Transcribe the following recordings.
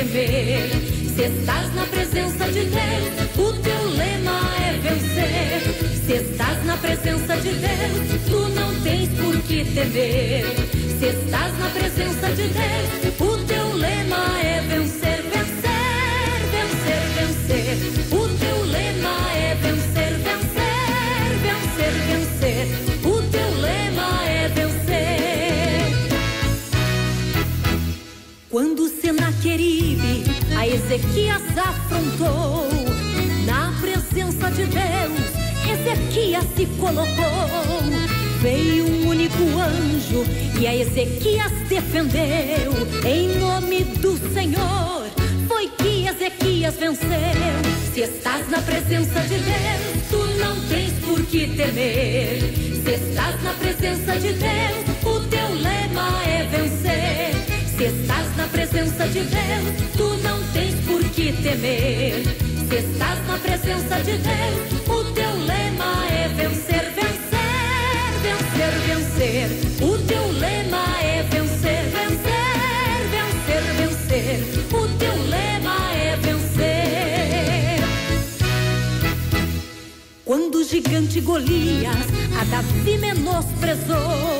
temer. Se estás na presença de Deus, o teu lema é vencer. Se estás na presença de Deus, tu não tens por que temer. Se estás na presença de Deus, o teu lema é vencer, vencer, vencer, vencer. O teu lema é vencer, vencer, vencer, vencer. O teu lema é vencer. Quando Senaqueribe a Ezequias afrontou, na presença de Deus Ezequias se colocou. Veio um único anjo e a Ezequias defendeu. Em nome do Senhor foi que Ezequias venceu. Se estás na presença de Deus, tu não tens por que temer. Se estás na presença de Deus, o teu lema é vencer. Se estás na presença de Deus, tu não tens por que temer. Se estás na presença de Deus, o teu lema é vencer, vencer, vencer, vencer. O teu lema é vencer, vencer, vencer, vencer. O teu lema é vencer. Quando o gigante Golias a Davi menosprezou,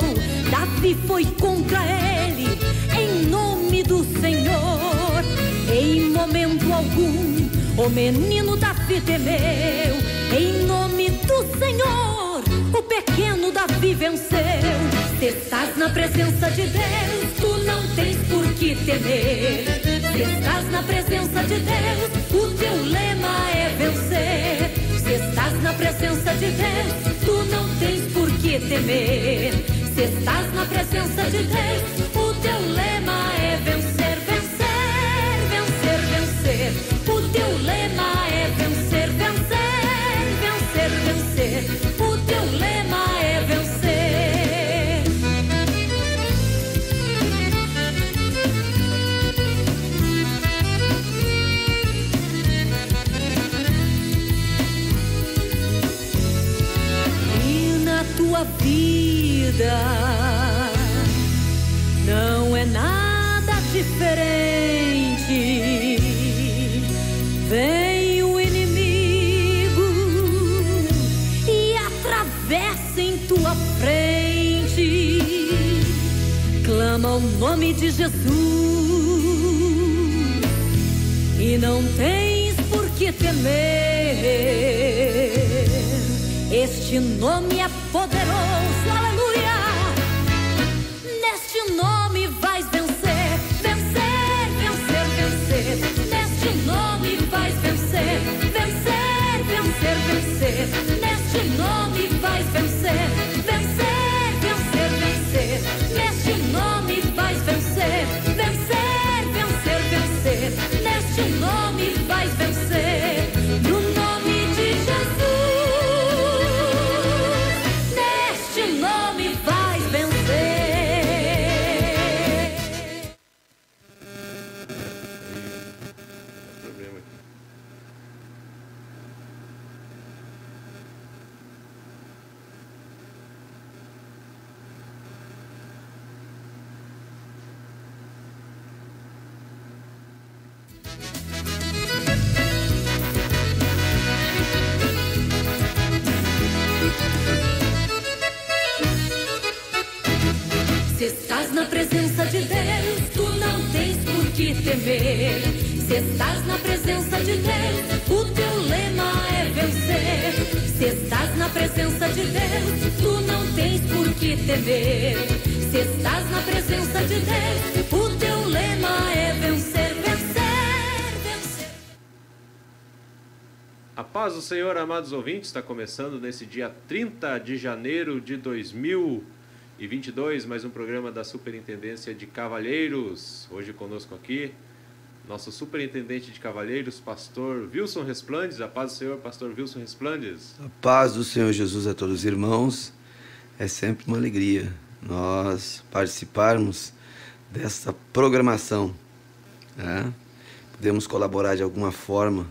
Davi foi contra ele em nome do Senhor. Em momento algum o menino Davi temeu. Em nome do Senhor o pequeno Davi venceu. Se estás na presença de Deus, tu não tens por que temer. Se estás na presença de Deus, o teu lema é vencer. Se estás na presença de Deus, tu não tens por que temer. Se estás na presença de Deus, o teu lema é vencer, vencer, vencer, vencer. O teu lema é vencer, vencer, vencer, vencer. O teu lema é vencer. E na tua vida não é nada diferente. Vem o inimigo e atravessa em tua frente. Clama o nome de Jesus e não tens por que temer. Este nome é poderoso, aleluia. Neste nome vais vencer, vencer, vencer, vencer. Neste nome vais vencer, vencer, vencer, vencer. Neste nome vais vencer, vencer, vencer, vencer. Neste nome vais vencer, vencer, vencer, vencer. Neste nome vais vencer, no nome de Jesus. Neste nome vais vencer. Se estás na presença de Deus, tu não tens por que temer. Se estás na presença de Deus, o teu lema é vencer. Se estás na presença de Deus, tu não tens por que temer. Se estás na presença de Deus, o teu lema é vencer, vencer, vencer. A paz do Senhor, amados ouvintes, está começando nesse dia 30 de janeiro de 2022, mais um programa da Superintendência de Cavalheiros. Hoje conosco aqui, nosso Superintendente de Cavalheiros, Pastor Wilson Resplandes. A paz do Senhor, Pastor Wilson Resplandes. A paz do Senhor Jesus a todos os irmãos. É sempre uma alegria nós participarmos dessa programação, né? Podemos colaborar de alguma forma,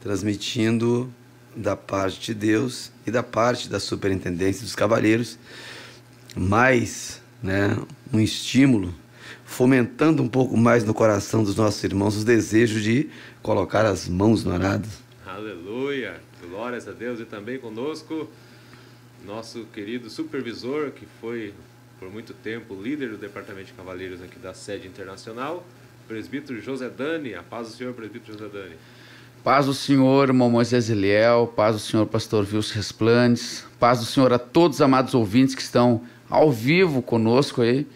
transmitindo da parte de Deus e da parte da Superintendência dos Cavalheiros, mais, né, um estímulo fomentando um pouco mais no coração dos nossos irmãos os desejos de colocar as mãos no arado. Aleluia! Glórias a Deus. E também conosco nosso querido supervisor, que foi por muito tempo líder do Departamento de Cavaleiros aqui da sede internacional, presbítero José Dani. A paz do Senhor, presbítero José Dani. Paz do Senhor, irmão Moisés Eliel, paz do Senhor, pastor Vilson Resplandes, paz do Senhor a todos os amados ouvintes que estão ao vivo conosco aí,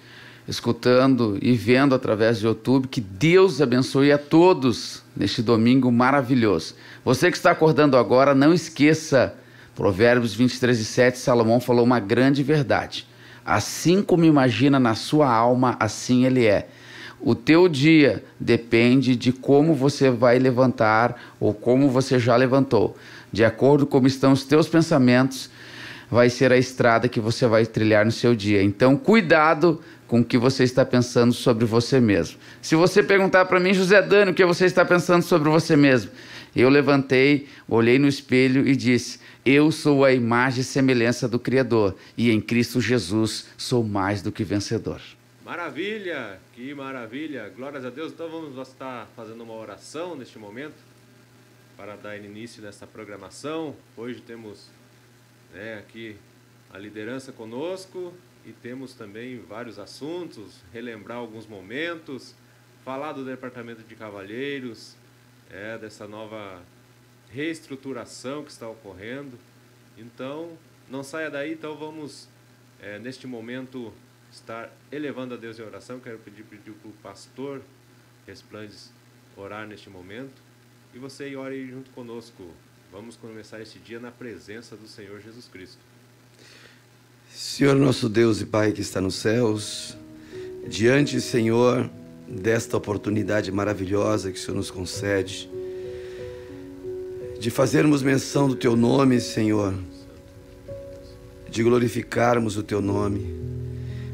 escutando e vendo através do YouTube. Que Deus abençoe a todos neste domingo maravilhoso. Você que está acordando agora, não esqueça, Provérbios 23:7, Salomão falou uma grande verdade. Assim como imagina na sua alma, assim ele é. O teu dia depende de como você vai levantar ou como você já levantou. De acordo com como estão os teus pensamentos, vai ser a estrada que você vai trilhar no seu dia. Então, cuidado com o que você está pensando sobre você mesmo. Se você perguntar para mim, José Dani, o que você está pensando sobre você mesmo? Eu levantei, olhei no espelho e disse: eu sou a imagem e semelhança do Criador, e em Cristo Jesus sou mais do que vencedor. Maravilha, que maravilha, glórias a Deus. Então vamos estar fazendo uma oração neste momento para dar início nessa programação. Hoje temos aqui a liderança conosco e temos também vários assuntos, relembrar alguns momentos, falar do Departamento de Cavalheiros, dessa nova reestruturação que está ocorrendo. Então não saia daí. Então vamos neste momento estar elevando a Deus em oração. Quero pedir para o pastor Resplandes orar neste momento. E você ore junto conosco. Vamos começar este dia na presença do Senhor Jesus Cristo. Senhor nosso Deus e Pai que está nos céus, diante, Senhor, desta oportunidade maravilhosa que o Senhor nos concede, de fazermos menção do Teu nome, Senhor, de glorificarmos o Teu nome,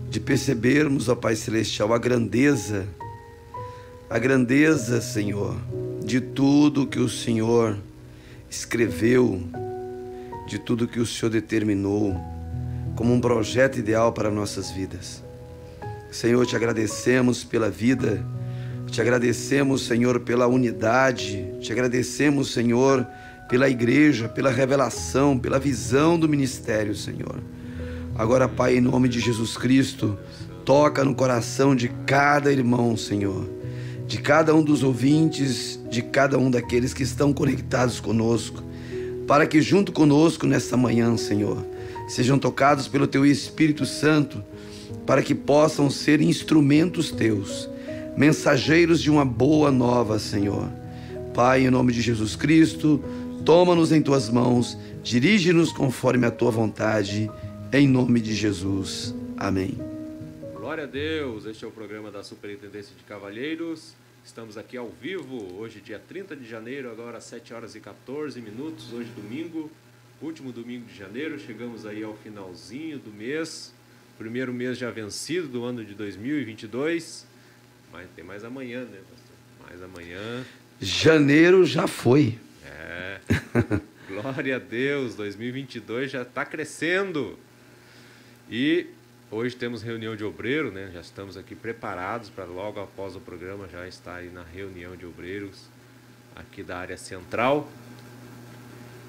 de percebermos, ó Pai Celestial, a grandeza, Senhor, de tudo que o Senhor escreveu, de tudo que o Senhor determinou como um projeto ideal para nossas vidas. Senhor, te agradecemos pela vida, te agradecemos, Senhor, pela unidade, te agradecemos, Senhor, pela igreja, pela revelação, pela visão do ministério, Senhor. Agora, Pai, em nome de Jesus Cristo, toca no coração de cada irmão, Senhor, de cada um dos ouvintes, de cada um daqueles que estão conectados conosco, para que junto conosco nesta manhã, Senhor, sejam tocados pelo Teu Espírito Santo, para que possam ser instrumentos Teus, mensageiros de uma boa nova, Senhor. Pai, em nome de Jesus Cristo, toma-nos em Tuas mãos, dirige-nos conforme a Tua vontade, em nome de Jesus. Amém. Glória a Deus. Este é o programa da Superintendência de Cavalheiros. Estamos aqui ao vivo, hoje dia 30 de janeiro, agora às 7h14, hoje domingo, último domingo de janeiro. Chegamos aí ao finalzinho do mês, primeiro mês já vencido do ano de 2022, mas tem mais amanhã, né, pastor? Mais amanhã. Janeiro já foi. Glória a Deus, 2022 já está crescendo. E hoje temos reunião de obreiro, né? Já estamos aqui preparados para logo após o programa já estar aí na reunião de obreiros aqui da área central.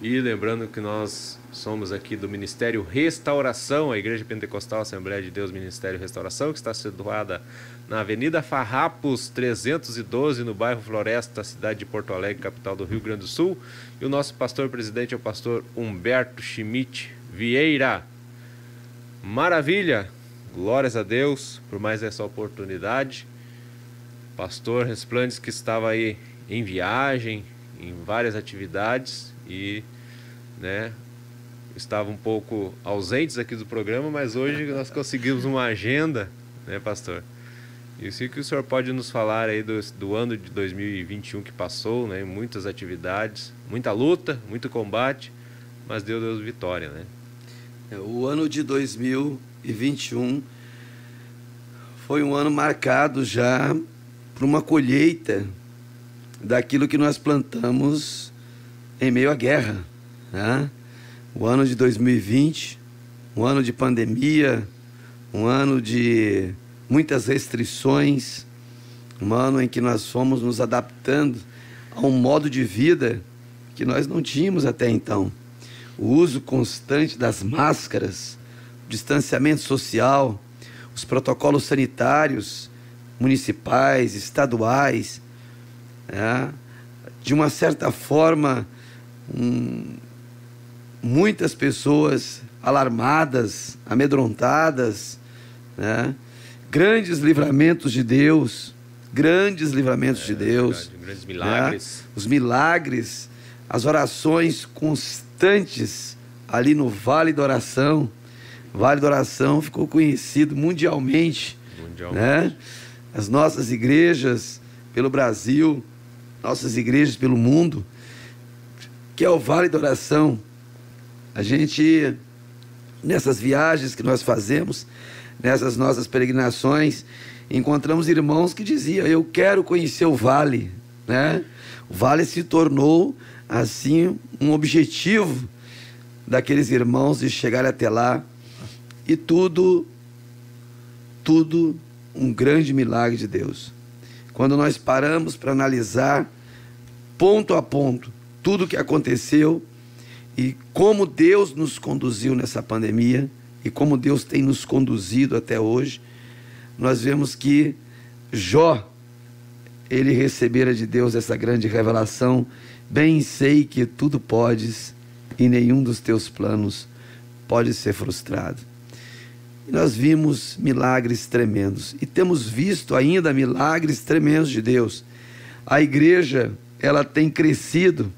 E lembrando que nós somos aqui do Ministério Restauração, a Igreja Pentecostal Assembleia de Deus Ministério Restauração, que está situada na Avenida Farrapos 312, no bairro Floresta, cidade de Porto Alegre, capital do Rio Grande do Sul. E o nosso pastor-presidente é o pastor Humberto Schmidt Vieira. Maravilha! Glórias a Deus por mais essa oportunidade. Pastor Resplandes, que estava aí em viagem, em várias atividades e estava um pouco ausentes aqui do programa, mas hoje nós conseguimos uma agenda, né, pastor? Isso que o senhor pode nos falar aí do ano de 2021 que passou, né? Muitas atividades, muita luta, muito combate, mas Deus vitória, né? O ano de 2021 foi um ano marcado já por uma colheita daquilo que nós plantamos em meio à guerra, né? O ano de 2020, um ano de pandemia, um ano de muitas restrições, um ano em que nós fomos nos adaptando a um modo de vida que nós não tínhamos até então. O uso constante das máscaras, o distanciamento social, os protocolos sanitários municipais, estaduais, de uma certa forma, muitas pessoas alarmadas, amedrontadas, grandes livramentos de Deus, grandes milagres, os milagres, as orações constantes ali no Vale da Oração. O Vale da Oração ficou conhecido mundialmente. As nossas igrejas pelo Brasil, nossas igrejas pelo mundo, que é o Vale da Oração. A gente, nessas viagens que nós fazemos, nessas nossas peregrinações, encontramos irmãos que diziam: eu quero conhecer o Vale, O Vale se tornou, assim, um objetivo daqueles irmãos de chegar até lá. E tudo um grande milagre de Deus. Quando nós paramos para analisar ponto a ponto tudo o que aconteceu e como Deus nos conduziu nessa pandemia e como Deus tem nos conduzido até hoje, nós vemos que Jó, ele recebera de Deus essa grande revelação: bem sei que tudo podes e nenhum dos teus planos pode ser frustrado. E nós vimos milagres tremendos e temos visto ainda milagres tremendos de Deus. A igreja, ela tem crescido,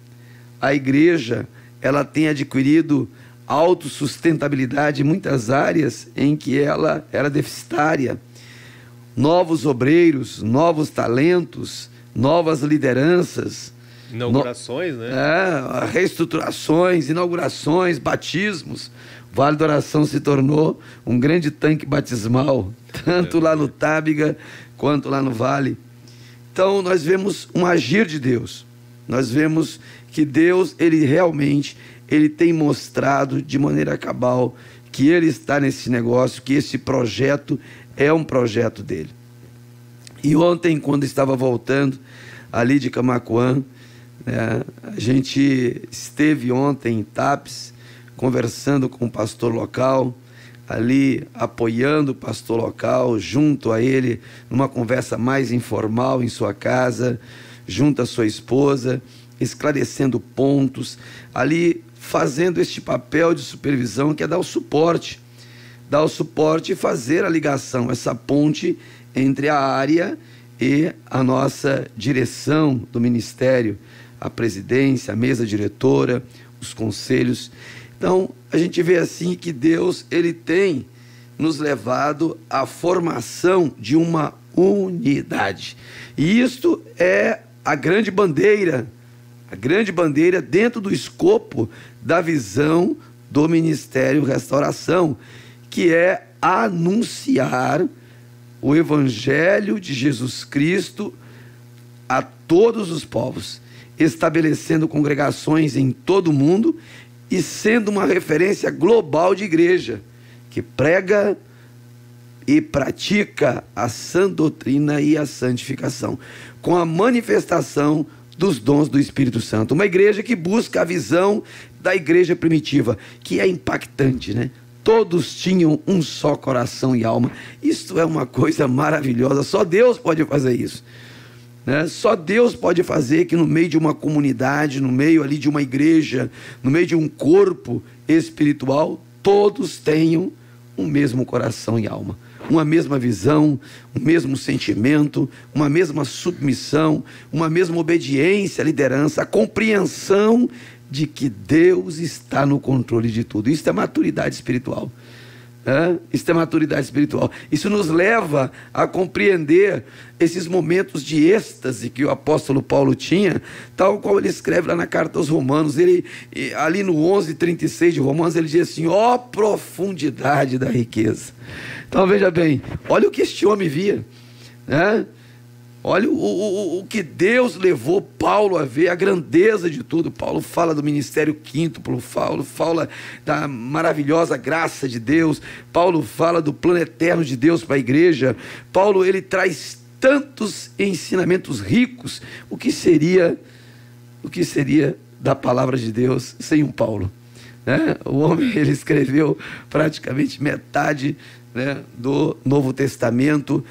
a igreja, ela tem adquirido autossustentabilidade em muitas áreas em que ela era deficitária. Novos obreiros, novos talentos, novas lideranças. Inaugurações, reestruturações, inaugurações, batismos. O Vale da Oração se tornou um grande tanque batismal, tanto lá no Tábiga quanto lá no Vale. Então nós vemos um agir de Deus. Nós vemos que Deus, ele realmente, ele tem mostrado de maneira cabal que ele está nesse negócio, que esse projeto é um projeto dele. E ontem, quando estava voltando ali de Camaquã, a gente esteve ontem em Tapes, conversando com o pastor local, ali apoiando o pastor local, junto a ele, numa conversa mais informal em sua casa, junto à sua esposa, esclarecendo pontos, ali fazendo este papel de supervisão, que é dar o suporte e fazer a ligação, essa ponte entre a área e a nossa direção do ministério, a presidência, a mesa diretora, os conselhos. Então, a gente vê assim que Deus, ele tem nos levado à formação de uma unidade. E isto é a grande bandeira dentro do escopo da visão do Ministério Restauração, que é anunciar o Evangelho de Jesus Cristo a todos os povos, estabelecendo congregações em todo o mundo e sendo uma referência global de igreja, que prega e pratica a sã doutrina e a santificação, com a manifestação dos dons do Espírito Santo. Uma igreja que busca a visão da igreja primitiva, que é impactante, Todos tinham um só coração e alma. Isso é uma coisa maravilhosa, só Deus pode fazer isso. Só Deus pode fazer que no meio de uma comunidade, no meio ali de uma igreja, no meio de um corpo espiritual, todos tenham um mesmo coração e alma, uma mesma visão, um mesmo sentimento, uma mesma submissão, uma mesma obediência à liderança, a compreensão de que Deus está no controle de tudo. Isso é maturidade espiritual. Isso é maturidade espiritual. Isso nos leva a compreender esses momentos de êxtase que o apóstolo Paulo tinha, tal qual ele escreve lá na carta aos Romanos. Ele, ali no 11:36 de Romanos, ele diz assim: ó profundidade da riqueza. Então veja bem, olha o que este homem via, Olha o que Deus levou Paulo a ver, a grandeza de tudo. Paulo fala do ministério quíntuplo, Paulo fala da maravilhosa graça de Deus, Paulo fala do plano eterno de Deus para a igreja. Paulo, ele traz tantos ensinamentos ricos. O que seria da palavra de Deus sem um Paulo, né? O homem, ele escreveu praticamente metade, né, do Novo Testamento.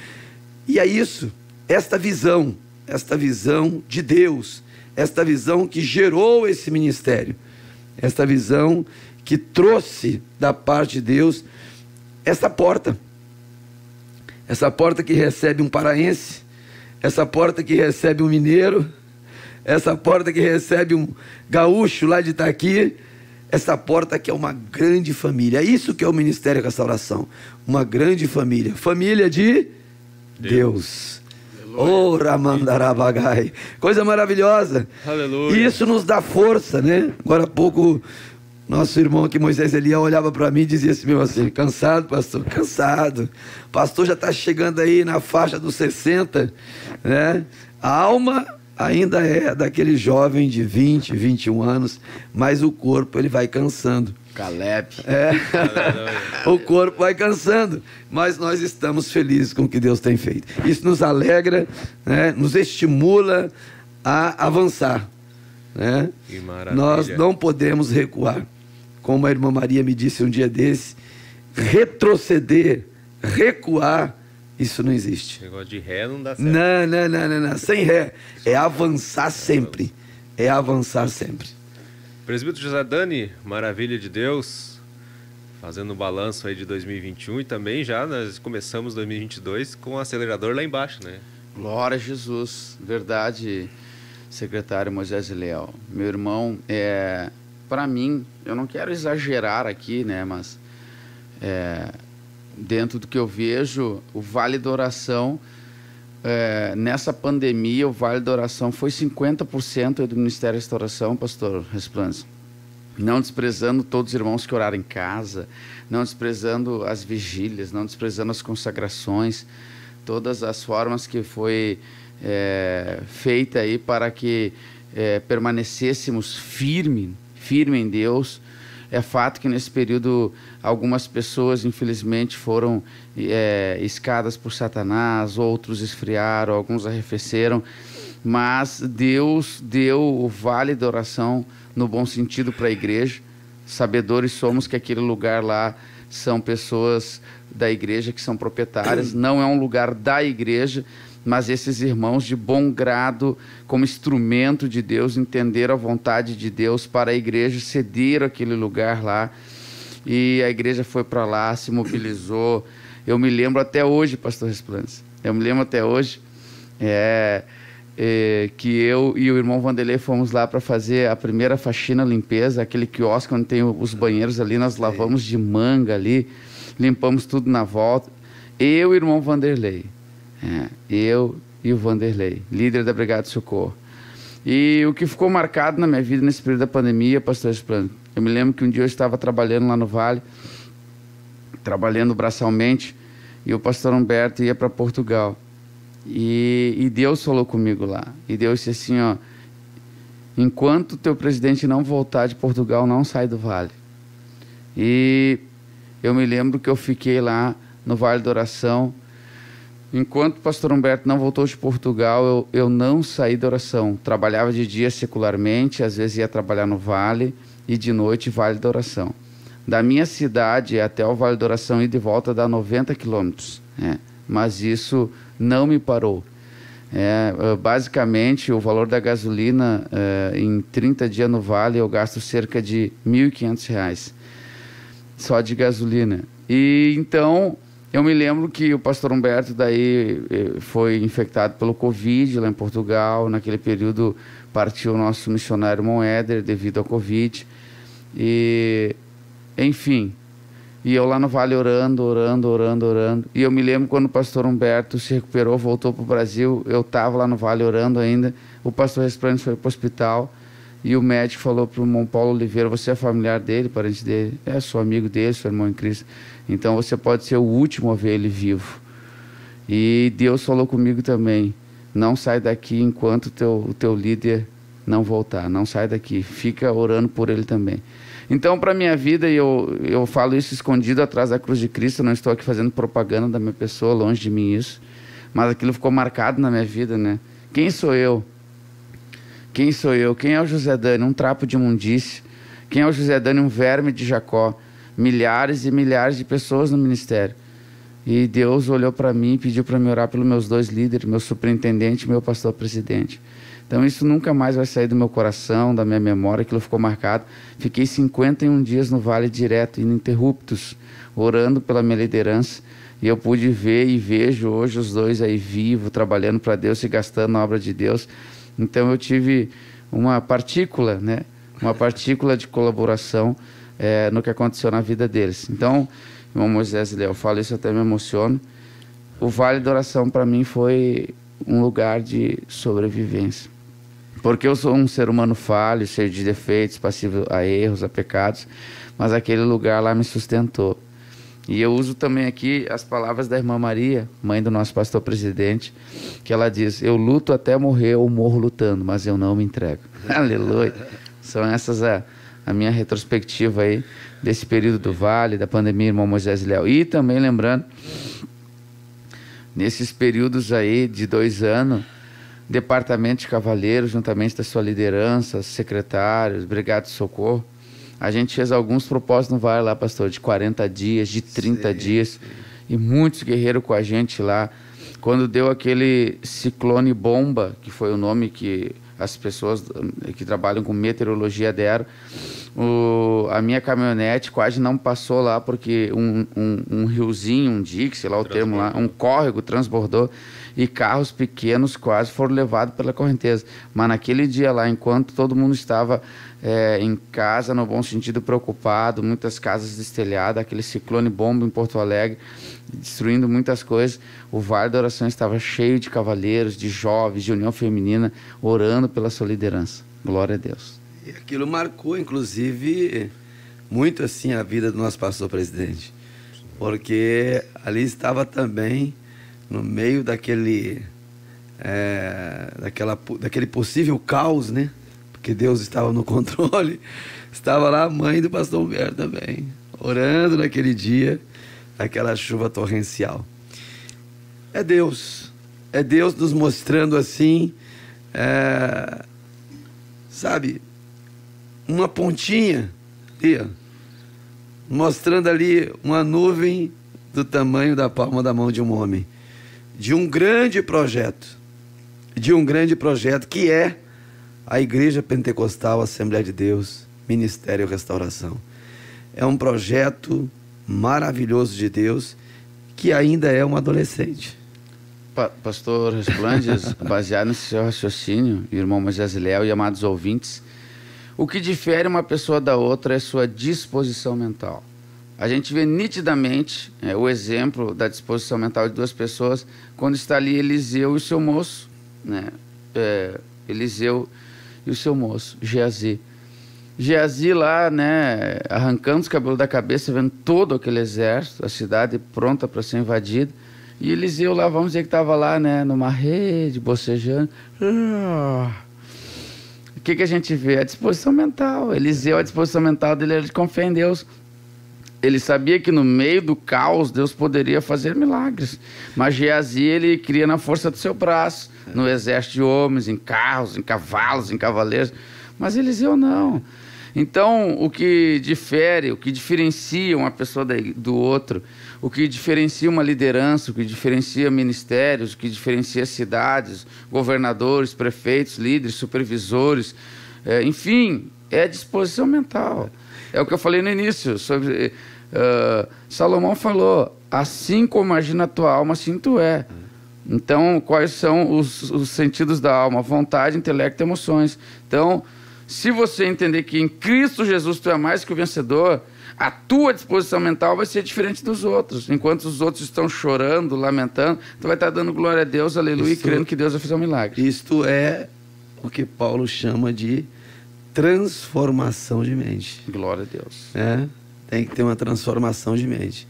E é isso, esta visão de Deus, esta visão que gerou esse ministério, esta visão que trouxe da parte de Deus essa porta que recebe um paraense, essa porta que recebe um mineiro, essa porta que recebe um gaúcho lá de Itaqui, essa porta que é uma grande família. É isso que é o Ministério da Restauração, uma grande família, família de Deus. Oh, Ramandarabagai, coisa maravilhosa. Aleluia. E isso nos dá força, né? Agora há pouco, nosso irmão aqui, Moisés Eliel, olhava para mim e dizia assim, meu assim, cansado, pastor? Cansado. O pastor já está chegando aí na faixa dos 60, né? A alma ainda é daquele jovem de 20, 21 anos, mas o corpo, ele vai cansando. Caleb. O corpo vai cansando, mas nós estamos felizes com o que Deus tem feito. Isso nos alegra, né? Nos estimula a avançar, né? Que maravilha. Nós não podemos recuar. Como a irmã Maria me disse um dia desse, retroceder, recuar, isso não existe. Negócio de ré não dá certo. Não. Sem ré. É avançar sempre. É avançar sempre. Presbítero José Dani, maravilha de Deus, fazendo um balanço aí de 2021 e também já nós começamos 2022 com o acelerador lá embaixo, né? Glória a Jesus. Verdade, secretário Moisés Eliel. Meu irmão, para mim, eu não quero exagerar aqui, né? Mas dentro do que eu vejo, o Vale da Oração, nessa pandemia, o Vale da Oração foi 50% do Ministério da Restauração, pastor Resplandis. Não desprezando todos os irmãos que oraram em casa, não desprezando as vigílias, não desprezando as consagrações, todas as formas que foi feita aí para que permanecêssemos firme em Deus. É fato que nesse período algumas pessoas, infelizmente, foram iscadas por Satanás, outros esfriaram, alguns arrefeceram, mas Deus deu o Vale da Oração no bom sentido para a igreja. Sabedores somos que aquele lugar lá são pessoas da igreja que são proprietárias, não é um lugar da igreja, mas esses irmãos de bom grado, como instrumento de Deus, entenderam a vontade de Deus para a igreja, cederam aquele lugar lá, e a igreja foi para lá, se mobilizou. Eu me lembro até hoje, pastor Resplandis, que eu e o irmão Vanderlei fomos lá para fazer a primeira faxina, limpeza, aquele quiosque onde tem os banheiros ali, nós lavamos de manga ali, limpamos tudo na volta, eu e o irmão Vanderlei. Eu e o Vanderlei, líder da Brigada de Socorro. E o que ficou marcado na minha vida nesse período da pandemia, pastor Resplandis, eu me lembro que um dia eu estava trabalhando lá no Vale, trabalhando braçalmente, e o pastor Humberto ia para Portugal. E Deus falou comigo lá. E Deus disse assim, ó, enquanto o teu presidente não voltar de Portugal, não sai do Vale. E eu me lembro que eu fiquei lá no Vale da Oração. Enquanto o pastor Humberto não voltou de Portugal, eu não saí da oração. Trabalhava de dia secularmente, às vezes ia trabalhar no Vale, e de noite Vale da Oração. Da minha cidade até o Vale da Oração, ida e de volta, dá 90 quilômetros. Mas isso não me parou. Basicamente, o valor da gasolina, em 30 dias no Vale, eu gasto cerca de R$ 1.500, só de gasolina. E então... eu me lembro que o pastor Humberto daí foi infectado pelo Covid lá em Portugal. Naquele período partiu o nosso missionário irmão Éder devido ao Covid. E, enfim, e eu lá no Vale orando. E eu me lembro quando o pastor Humberto se recuperou, voltou para o Brasil, eu estava lá no Vale orando ainda. O pastor Resplandis foi para o hospital e o médico falou para o irmão Paulo Oliveira: você é familiar dele, parente dele? Sou amigo dele, sou irmão em Cristo. Então você pode ser o último a ver ele vivo. E Deus falou comigo também: não sai daqui enquanto o teu líder não voltar. Não sai daqui. Fica orando por ele também. Então, para a minha vida, eu falo isso escondido atrás da cruz de Cristo. Eu não estou aqui fazendo propaganda da minha pessoa, longe de mim isso. Mas aquilo ficou marcado na minha vida, né? Quem sou eu? Quem sou eu? Quem é o José Dani? Um trapo de imundície. Quem é o José Dani? Um verme de Jacó. Milhares e milhares de pessoas no ministério. E Deus olhou para mim e pediu para me orar pelos meus 2 líderes, meu superintendente e meu pastor-presidente. Então isso nunca mais vai sair do meu coração, da minha memória, aquilo ficou marcado. Fiquei 51 dias no vale direto, ininterruptos, orando pela minha liderança. E eu pude ver e vejo hoje os 2 aí vivos, trabalhando para Deus e gastando na obra de Deus. Então eu tive uma partícula, né? Uma partícula de colaboração no que aconteceu na vida deles. Então, irmão Moisés e Léo, eu falo isso, até me emociono. O Vale da Oração para mim foi um lugar de sobrevivência. Porque eu sou um ser humano falho, cheio de defeitos, passivo a erros, a pecados, mas aquele lugar lá me sustentou. E eu uso também aqui as palavras da irmã Maria, mãe do nosso pastor-presidente, que ela diz: eu luto até morrer ou morro lutando, mas eu não me entrego. Aleluia! São essas a minha retrospectiva aí desse período do Vale, da pandemia, irmão Moisés e Léo. E também lembrando, nesses períodos aí de 2 anos, Departamento de Cavaleiros, juntamente da sua liderança, secretários, Brigada de Socorro, a gente fez alguns propósitos no Vale lá, pastor, de 40 dias, de 30 dias, e muitos guerreiros com a gente lá. Quando deu aquele ciclone bomba, que foi o nome que as pessoas que trabalham com meteorologia deram, a minha caminhonete quase não passou lá, porque um riozinho, um dique, sei lá o termo lá, um córrego transbordou, e carros pequenos quase foram levados pela correnteza. Mas naquele dia lá, enquanto todo mundo estava em casa, no bom sentido, preocupado, muitas casas destelhadas, aquele ciclone bomba em Porto Alegre, destruindo muitas coisas, o Vale da Oração estava cheio de cavaleiros, de jovens, de união feminina, orando pela sua liderança. Glória a Deus. E aquilo marcou, inclusive, muito assim a vida do nosso pastor-presidente, porque ali estava também no meio daquele possível caos, né? Porque Deus estava no controle. Estava lá a mãe do pastor Humberto também, orando naquele dia, aquela chuva torrencial. É Deus nos mostrando assim, sabe, uma pontinha ali, ó, mostrando ali uma nuvem do tamanho da palma da mão de um homem, de um grande projeto que é a Igreja Pentecostal Assembleia de Deus, Ministério Restauração. É um projeto maravilhoso de Deus, que ainda é um adolescente. Pastor Resplandes, baseado nesse seu raciocínio, irmão Moisés e Léo e amados ouvintes, o que difere uma pessoa da outra é sua disposição mental. A gente vê nitidamente o exemplo da disposição mental de 2 pessoas quando está ali Eliseu e o seu moço, né? Eliseu e o seu moço, Geazi. Geazi lá, né, arrancando os cabelos da cabeça, vendo todo aquele exército, a cidade pronta para ser invadida. E Eliseu lá, vamos dizer que estava lá, né, numa rede, bocejando. O que a gente vê? A disposição mental. Eliseu, a disposição mental dele era de confiar em Deus. Ele sabia que no meio do caos Deus poderia fazer milagres. Mas Geazi, ele cria na força do seu braço, no exército de homens, em carros, em cavalos, em cavaleiros. Mas Eliseu não. Então, o que diferencia uma pessoa do outro, o que diferencia uma liderança, o que diferencia ministérios, o que diferencia cidades, governadores, prefeitos, líderes, supervisores, enfim, é a disposição mental. É o que eu falei no início, sobre Salomão falou: assim como agir na tua alma, assim tu é. Então, quais são os sentidos da alma? Vontade, intelecto e emoções. Então, se você entender que em Cristo Jesus tu é mais que o vencedor, a tua disposição mental vai ser diferente dos outros. Enquanto os outros estão chorando, lamentando, tu vai estar dando glória a Deus, aleluia, e crendo que Deus vai fazer um milagre. Isto é o que Paulo chama de transformação de mente. Glória a Deus. Tem que ter uma transformação de mente.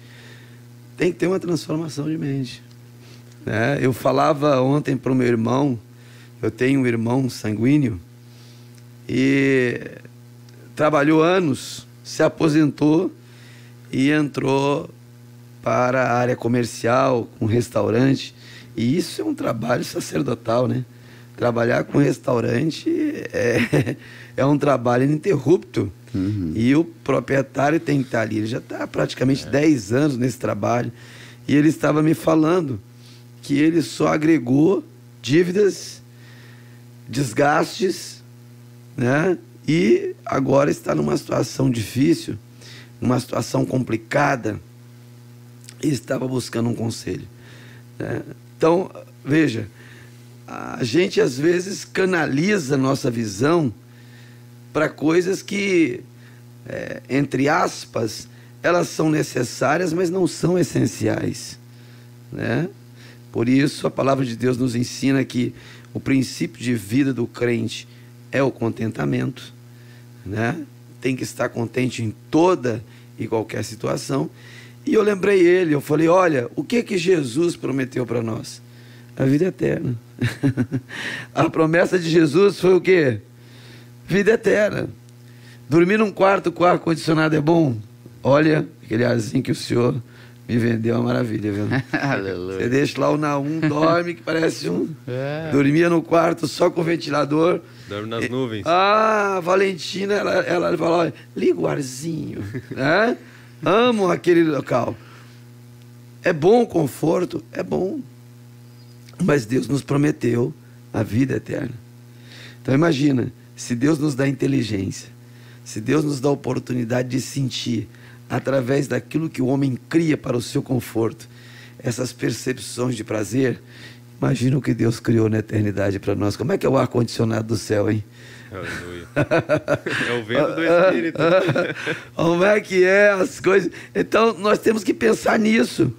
Tem que ter uma transformação de mente. né? Eu falava ontem para o meu irmão, eu tenho um irmão sanguíneo, e trabalhou anos, se aposentou e entrou para a área comercial, com restaurante, e isso é um trabalho sacerdotal, né? Trabalhar com restaurante é um trabalho ininterrupto. E o proprietário tem que estar ali. Ele já está praticamente 10 anos nesse trabalho. E ele estava me falando que ele só agregou dívidas, desgastes, né? E agora está numa situação difícil, numa situação complicada, e estava buscando um conselho, né? Então, veja, a gente às vezes canaliza nossa visão para coisas que, entre aspas, elas são necessárias, mas não são essenciais, né? Por isso a palavra de Deus nos ensina que o princípio de vida do crente é o contentamento, né? Tem que estar contente em toda e qualquer situação. E eu lembrei ele, eu falei, olha, o que Jesus prometeu para nós? A vida eterna. A promessa de Jesus foi o quê? Vida eterna. Dormir num quarto com ar-condicionado é bom? Olha, aquele arzinho que o senhor me vendeu é uma maravilha, viu? Aleluia. Você deixa lá o Naum, dorme, que parece um... Dormia no quarto só com ventilador. Dorme nas nuvens. Ah, a Valentina, ela fala, olha, liga o arzinho, né? Amo aquele local. É bom o conforto? É bom. Mas Deus nos prometeu a vida eterna. Então imagina, se Deus nos dá inteligência, se Deus nos dá a oportunidade de sentir, através daquilo que o homem cria para o seu conforto, essas percepções de prazer, imagina o que Deus criou na eternidade para nós. Como é que é o ar-condicionado do céu, hein? Aleluia. É o vento do Espírito. Como é que é as coisas? Então nós temos que pensar nisso,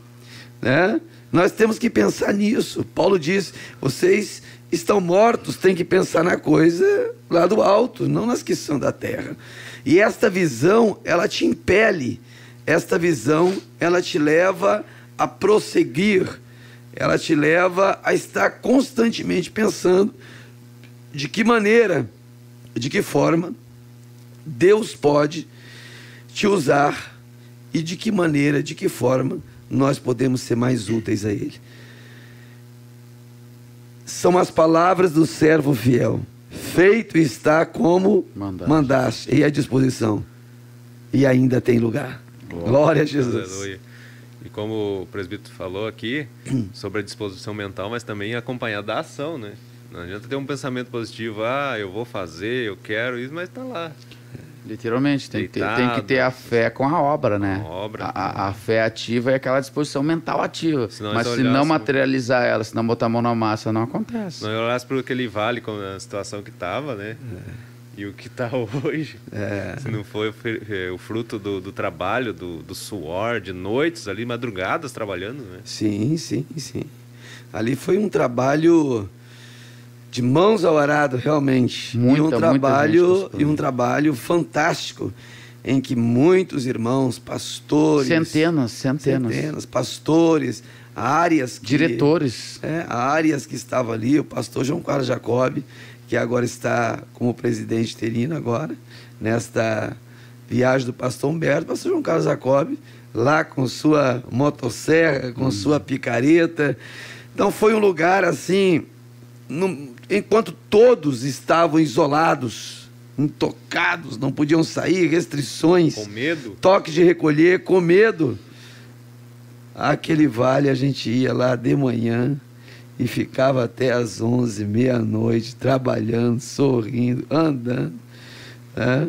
né? Nós temos que pensar nisso. Paulo diz, vocês estão mortos, tem que pensar na coisa lá do alto, não nas que são da terra. E esta visão, ela te impele, esta visão, ela te leva a prosseguir, ela te leva a estar constantemente pensando de que maneira, de que forma Deus pode te usar e de que maneira, de que forma nós podemos ser mais úteis a Ele. São as palavras do servo fiel. Feito está como mandaste, e à disposição, e ainda tem lugar. Glória a Jesus. Aleluia. E como o presbítero falou aqui, sobre a disposição mental, mas também acompanhada da ação, né? Não adianta ter um pensamento positivo, eu vou fazer, eu quero isso, mas está lá. Literalmente, tem que ter a fé com a obra, né? A fé ativa é aquela disposição mental ativa. Mas se não materializar ela, se não botar a mão na massa, não acontece. Não olhasse para aquele vale, com a situação que estava, né? E o que está hoje. Se não foi o fruto do trabalho, do suor, de noites ali, madrugadas trabalhando, né? Sim. Ali foi um trabalho de mãos ao arado, realmente. E um trabalho fantástico, em que muitos irmãos, pastores... Centenas, pastores, diretores. Áreas que estavam ali, o pastor João Carlos Jacob, que agora está como presidente interino agora, nesta viagem do pastor Humberto, pastor João Carlos Jacob, lá com sua motosserra, com sua picareta. Então foi um lugar assim... Enquanto todos estavam isolados, intocados, não podiam sair, restrições, com medo, toque de recolher, com medo, aquele vale a gente ia lá de manhã e ficava até às 11, meia-noite, trabalhando, sorrindo, andando, né?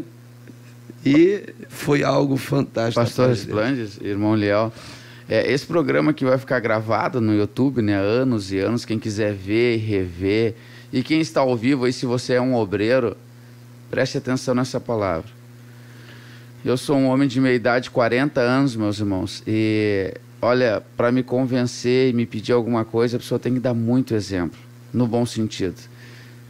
E foi algo fantástico. Pastor Resplandes, irmão Liel, esse programa que vai ficar gravado no YouTube, né, anos e anos, quem quiser ver e rever, e quem está ao vivo aí, se você é um obreiro, preste atenção nessa palavra. Eu sou um homem de meia idade, 40 anos, meus irmãos, e olha, para me convencer e me pedir alguma coisa, a pessoa tem que dar muito exemplo, no bom sentido.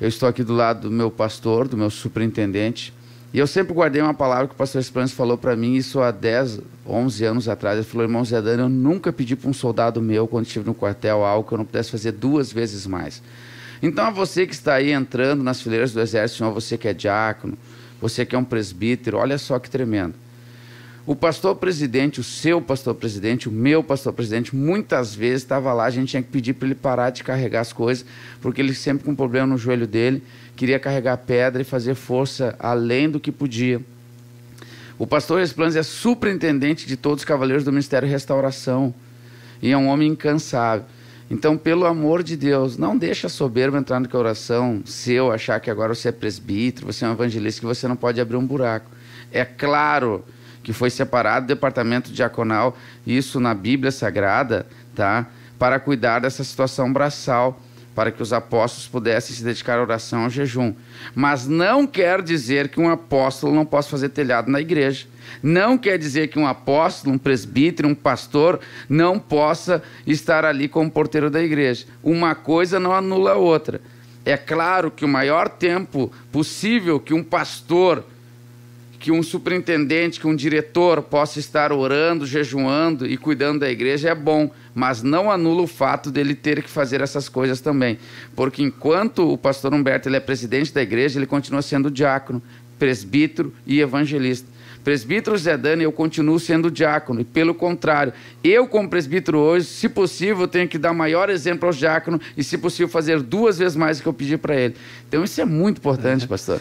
Eu estou aqui do lado do meu pastor, do meu superintendente, E eu sempre guardei uma palavra que o pastor Esplêndido falou para mim, isso há 10, 11 anos atrás. Ele falou: irmão Zé Dani, eu nunca pedi para um soldado meu, quando estive no quartel, algo que eu não pudesse fazer 2 vezes mais. Então, a você que está aí entrando nas fileiras do Exército, Senhor, você que é diácono, você que é um presbítero, olha só que tremendo. O pastor presidente, o seu pastor presidente, o meu pastor presidente, muitas vezes estava lá, a gente tinha que pedir para ele parar de carregar as coisas, porque ele sempre com um problema no joelho dele, queria carregar pedra e fazer força além do que podia. O pastor Esplêndido é superintendente de todos os cavaleiros do Ministério Restauração e é um homem incansável. Então, pelo amor de Deus, não deixa a soberba entrar no coração seu, achar que agora você é presbítero, você é um evangelista, que você não pode abrir um buraco. É claro que foi separado o departamento diaconal, isso na Bíblia Sagrada, tá? Para cuidar dessa situação braçal, para que os apóstolos pudessem se dedicar à oração e ao jejum. Mas não quer dizer que um apóstolo não possa fazer telhado na igreja. Não quer dizer que um apóstolo, um presbítero, um pastor não possa estar ali como porteiro da igreja. Uma coisa não anula a outra. É claro que o maior tempo possível que um pastor, que um superintendente, que um diretor possa estar orando, jejuando e cuidando da igreja é bom, mas não anula o fato dele ter que fazer essas coisas também. Porque enquanto o pastor Humberto ele é presidente da igreja, ele continua sendo diácono, presbítero e evangelista. Presbítero Zé Dani, eu continuo sendo diácono, e pelo contrário, eu como presbítero hoje, se possível, tenho que dar maior exemplo aos diáconos e, se possível, fazer 2 vezes mais do que eu pedi para ele. Então isso é muito importante, pastor.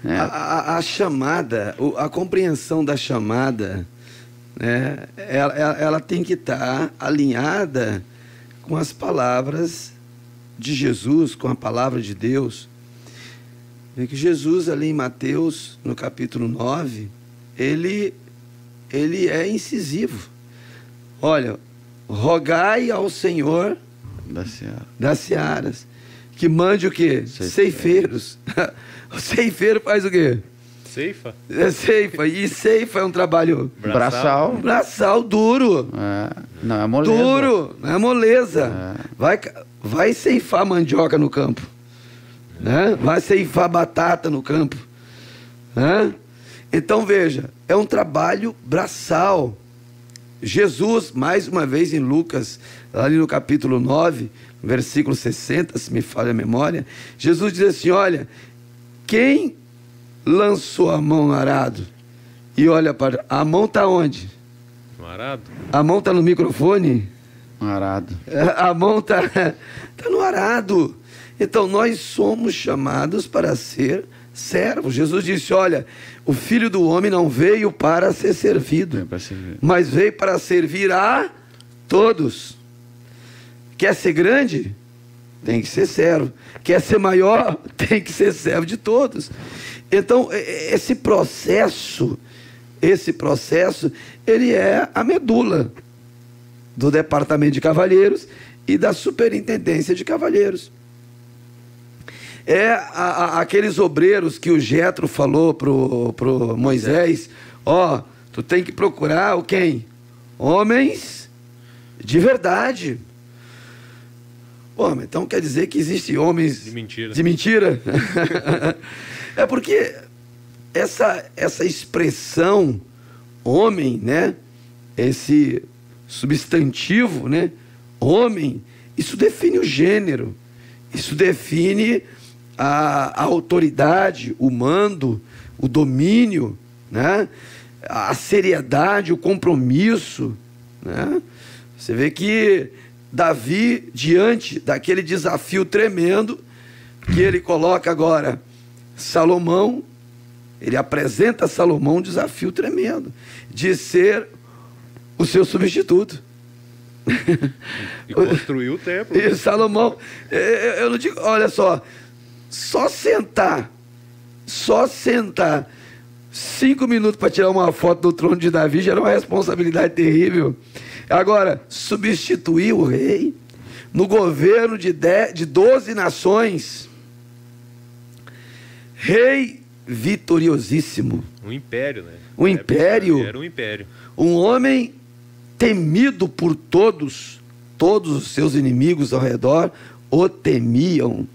A chamada, a compreensão da chamada, né, ela tem que estar alinhada com as palavras de Jesus, com a palavra de Deus. É que Jesus, ali em Mateus, no capítulo 9, ele é incisivo. Olha, rogai ao Senhor das searas que mande o quê? Ceifeiros. O ceifeiro faz o quê? Ceifa? Ceifa. E ceifa é um trabalho braçal duro. Não é moleza. Duro, não é moleza. Vai ceifar mandioca no campo. Né? Vai ceifar batata no campo. Né? Então veja, é um trabalho braçal. Jesus, mais uma vez em Lucas, ali no capítulo 9, versículo 60, se me falha a memória, Jesus diz assim: olha, quem lançou a mão no arado? E olha para... A mão está onde? No arado? A mão está no microfone? No arado. A mão está no arado. Então nós somos chamados para ser servos. Jesus disse: olha, o Filho do Homem não veio para ser servido, mas veio para servir a todos. Quer ser grande? Tem que ser servo. Quer ser maior? Tem que ser servo de todos. Então, esse processo, ele é a medula do departamento de cavalheiros e da superintendência de cavalheiros. Aqueles obreiros que o Jetro falou pro Moisés: ó, tu tem que procurar o quem? Homens de verdade. Pô, então quer dizer que existem homens de mentira? É porque essa expressão homem, né? Esse substantivo, né? Homem, isso define o gênero, isso define a autoridade, o mando, o domínio, né? A seriedade, o compromisso, né? Você vê que Davi, diante daquele desafio tremendo que ele coloca agora Salomão, ele apresenta a Salomão um desafio tremendo de ser o seu substituto. E construiu o templo. E Salomão, eu não digo, olha só sentar 5 minutos para tirar uma foto do trono de Davi já era uma responsabilidade terrível. Agora, substituir o rei no governo de 12 nações, rei vitoriosíssimo. Um império, né? Um império. Era um império. Um homem temido por todos os seus inimigos ao redor o temiam,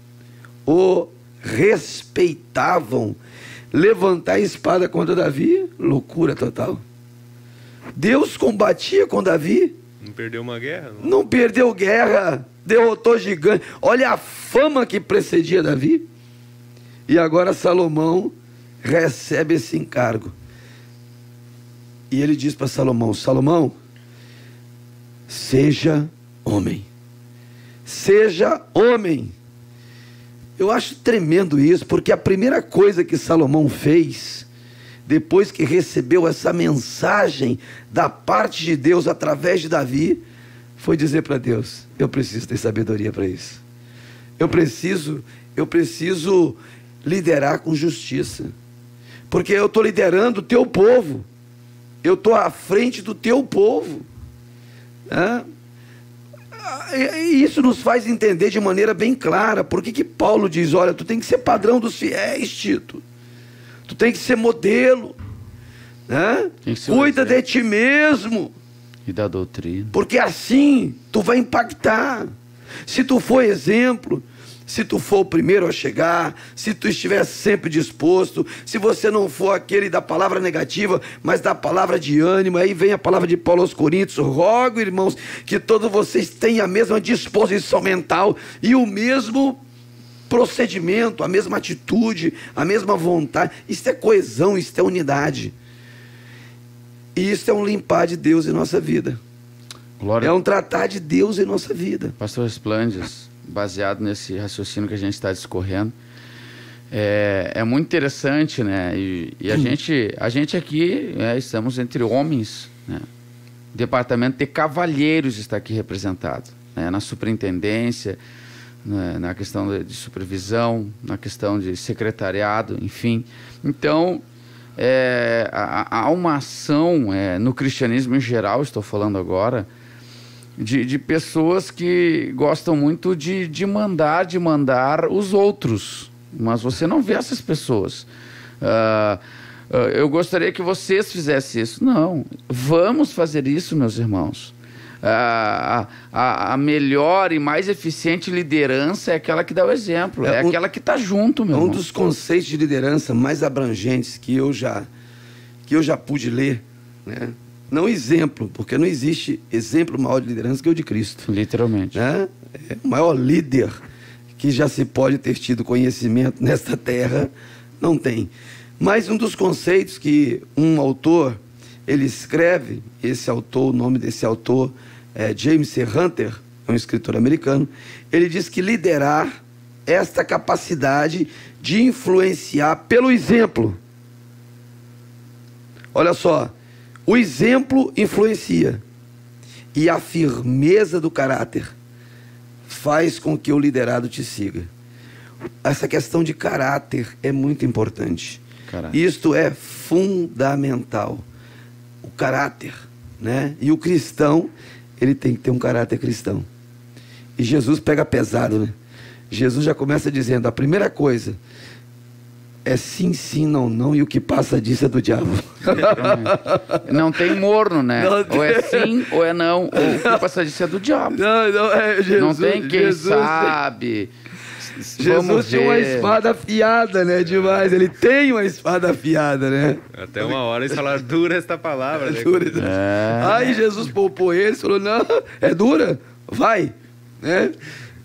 o respeitavam. levantar a espada contra Davi, loucura total. Deus combatia com Davi. Não perdeu uma guerra? Não perdeu guerra, derrotou gigante. Olha a fama que precedia Davi. E agora Salomão recebe esse encargo. E ele diz para Salomão: Salomão, seja homem. Seja homem. Eu acho tremendo isso, porque a primeira coisa que Salomão fez, depois que recebeu essa mensagem da parte de Deus através de Davi, foi dizer para Deus: eu preciso ter sabedoria para isso. Eu preciso liderar com justiça, porque eu estou liderando o teu povo. Eu estou à frente do teu povo. E isso nos faz entender de maneira bem clara por que Paulo diz: olha, tu tem que ser padrão dos fiéis, Tito. Tu tem que ser modelo, né? Cuida de ti mesmo. E da doutrina. Porque assim tu vai impactar. Se tu for exemplo, se tu for o primeiro a chegar, se tu estiver sempre disposto, se você não for aquele da palavra negativa, mas da palavra de ânimo, aí vem a palavra de Paulo aos Coríntios: rogo, irmãos, que todos vocês tenham a mesma disposição mental e o mesmo procedimento, a mesma atitude, a mesma vontade. Isso é coesão, isso é unidade. E isso é um limpar de Deus em nossa vida. Glória. É um tratar de Deus em nossa vida. Pastor Resplândias, baseado nesse raciocínio que a gente está discorrendo, é muito interessante, né? E a gente aqui estamos entre homens, né? O departamento de cavalheiros está aqui representado, né? Na superintendência, né? Na questão de supervisão, na questão de secretariado, enfim. Então, há uma ação no cristianismo em geral, estou falando agora, de pessoas que gostam muito de mandar os outros, mas você não vê essas pessoas. Eu gostaria que vocês fizessem isso. Não, vamos fazer isso, meus irmãos. A melhor e mais eficiente liderança é aquela que dá o exemplo, aquela que está junto, meu irmão. Um dos conceitos de liderança mais abrangentes que eu já pude ler, né? Não exemplo, porque não existe exemplo maior de liderança que o de Cristo. Literalmente. Né? É o maior líder que já se pode ter tido conhecimento nesta terra, não tem. Mas um dos conceitos que um autor, ele escreve, esse autor, o nome desse autor é James C. Hunter, é um escritor americano, ele diz que liderar é esta capacidade de influenciar pelo exemplo. Olha só, o exemplo influencia e a firmeza do caráter faz com que o liderado te siga. Essa questão de caráter é muito importante. Isto é fundamental. O caráter, né? E o cristão, ele tem que ter um caráter cristão. E Jesus pega pesado, né? Jesus já começa dizendo: a primeira coisa é sim, sim, não, não, e o que passa disso é do diabo. Não tem morno, né? Ou é sim, ou é não, ou o que passa disso é do diabo. Jesus, não tem quem sabe. Jesus tinha uma espada afiada, né? Demais. Ele tem uma espada afiada, né? Até uma hora eles falaram: dura esta palavra, né? Aí Jesus poupou eles, falou: não, é dura, vai, né?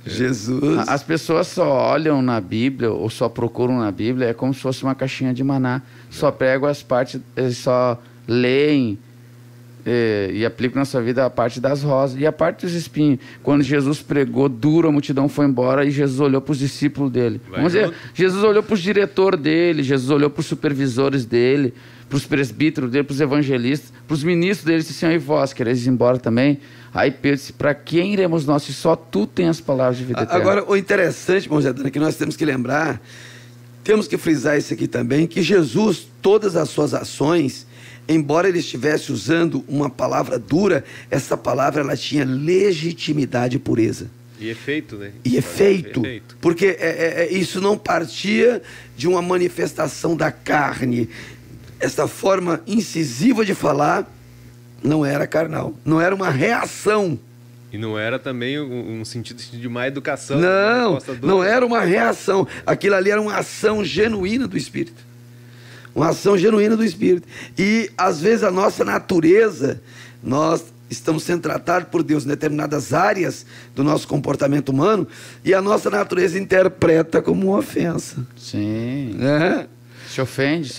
Jesus. As pessoas só olham na Bíblia ou só procuram na Bíblia, é como se fosse uma caixinha de maná. Só pegam as partes, só leem e aplicam na sua vida a parte das rosas e a parte dos espinhos. Quando Jesus pregou duro, a multidão foi embora e Jesus olhou para os discípulos dele. Vamos dizer, Jesus olhou para os diretores dele, Jesus olhou para os supervisores dele, para os presbíteros dele, para os evangelistas, para os ministros dele, disse assim: e vós quereis ir embora também? Aí Pedro disse: para quem iremos nós, se só tu tens as palavras de vida eterna? Agora, o interessante, irmão Zé, que nós temos que lembrar, temos que frisar isso aqui também, que Jesus, todas as suas ações, embora ele estivesse usando uma palavra dura, essa palavra ela tinha legitimidade e pureza. E efeito, né? E efeito. Porque isso não partia de uma manifestação da carne. Essa forma incisiva de falar não era carnal, não era uma reação. E não era também um sentido de má educação. Não era uma reação. Aquilo ali era uma ação genuína do Espírito. uma ação genuína do Espírito. E às vezes a nossa natureza, nós estamos sendo tratados por Deus em determinadas áreas do nosso comportamento humano, e a nossa natureza interpreta como uma ofensa. Sim. Se ofende.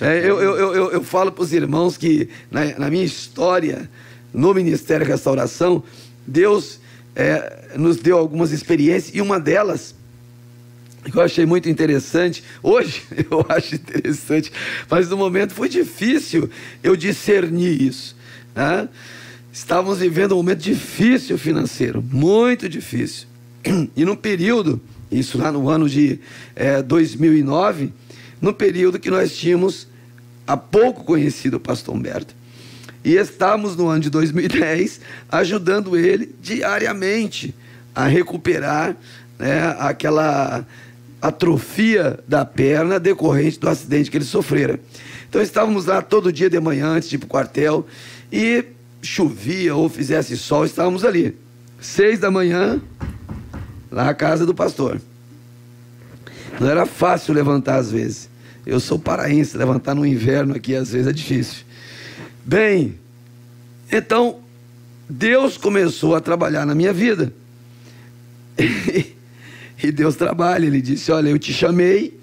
Eu falo para os irmãos que na minha história no Ministério Restauração, Deus nos deu algumas experiências, e uma delas que eu achei muito interessante, hoje eu acho interessante, mas no momento foi difícil eu discernir isso, né? Estávamos vivendo um momento difícil financeiro, muito difícil, e no período, isso lá no ano de 2009, no período que nós tínhamos há pouco conhecido o pastor Humberto, e estávamos no ano de 2010 ajudando ele diariamente a recuperar, né, aquela atrofia da perna decorrente do acidente que ele sofrera. Então estávamos lá todo dia de manhã antes de ir para o quartel, e chovia ou fizesse sol, estávamos ali 6 da manhã lá na casa do pastor. Não era fácil levantar às vezes. Eu sou paraense, levantar no inverno aqui às vezes é difícil. Bem, então Deus começou a trabalhar na minha vida. E Deus trabalha. Ele disse: olha, eu te chamei,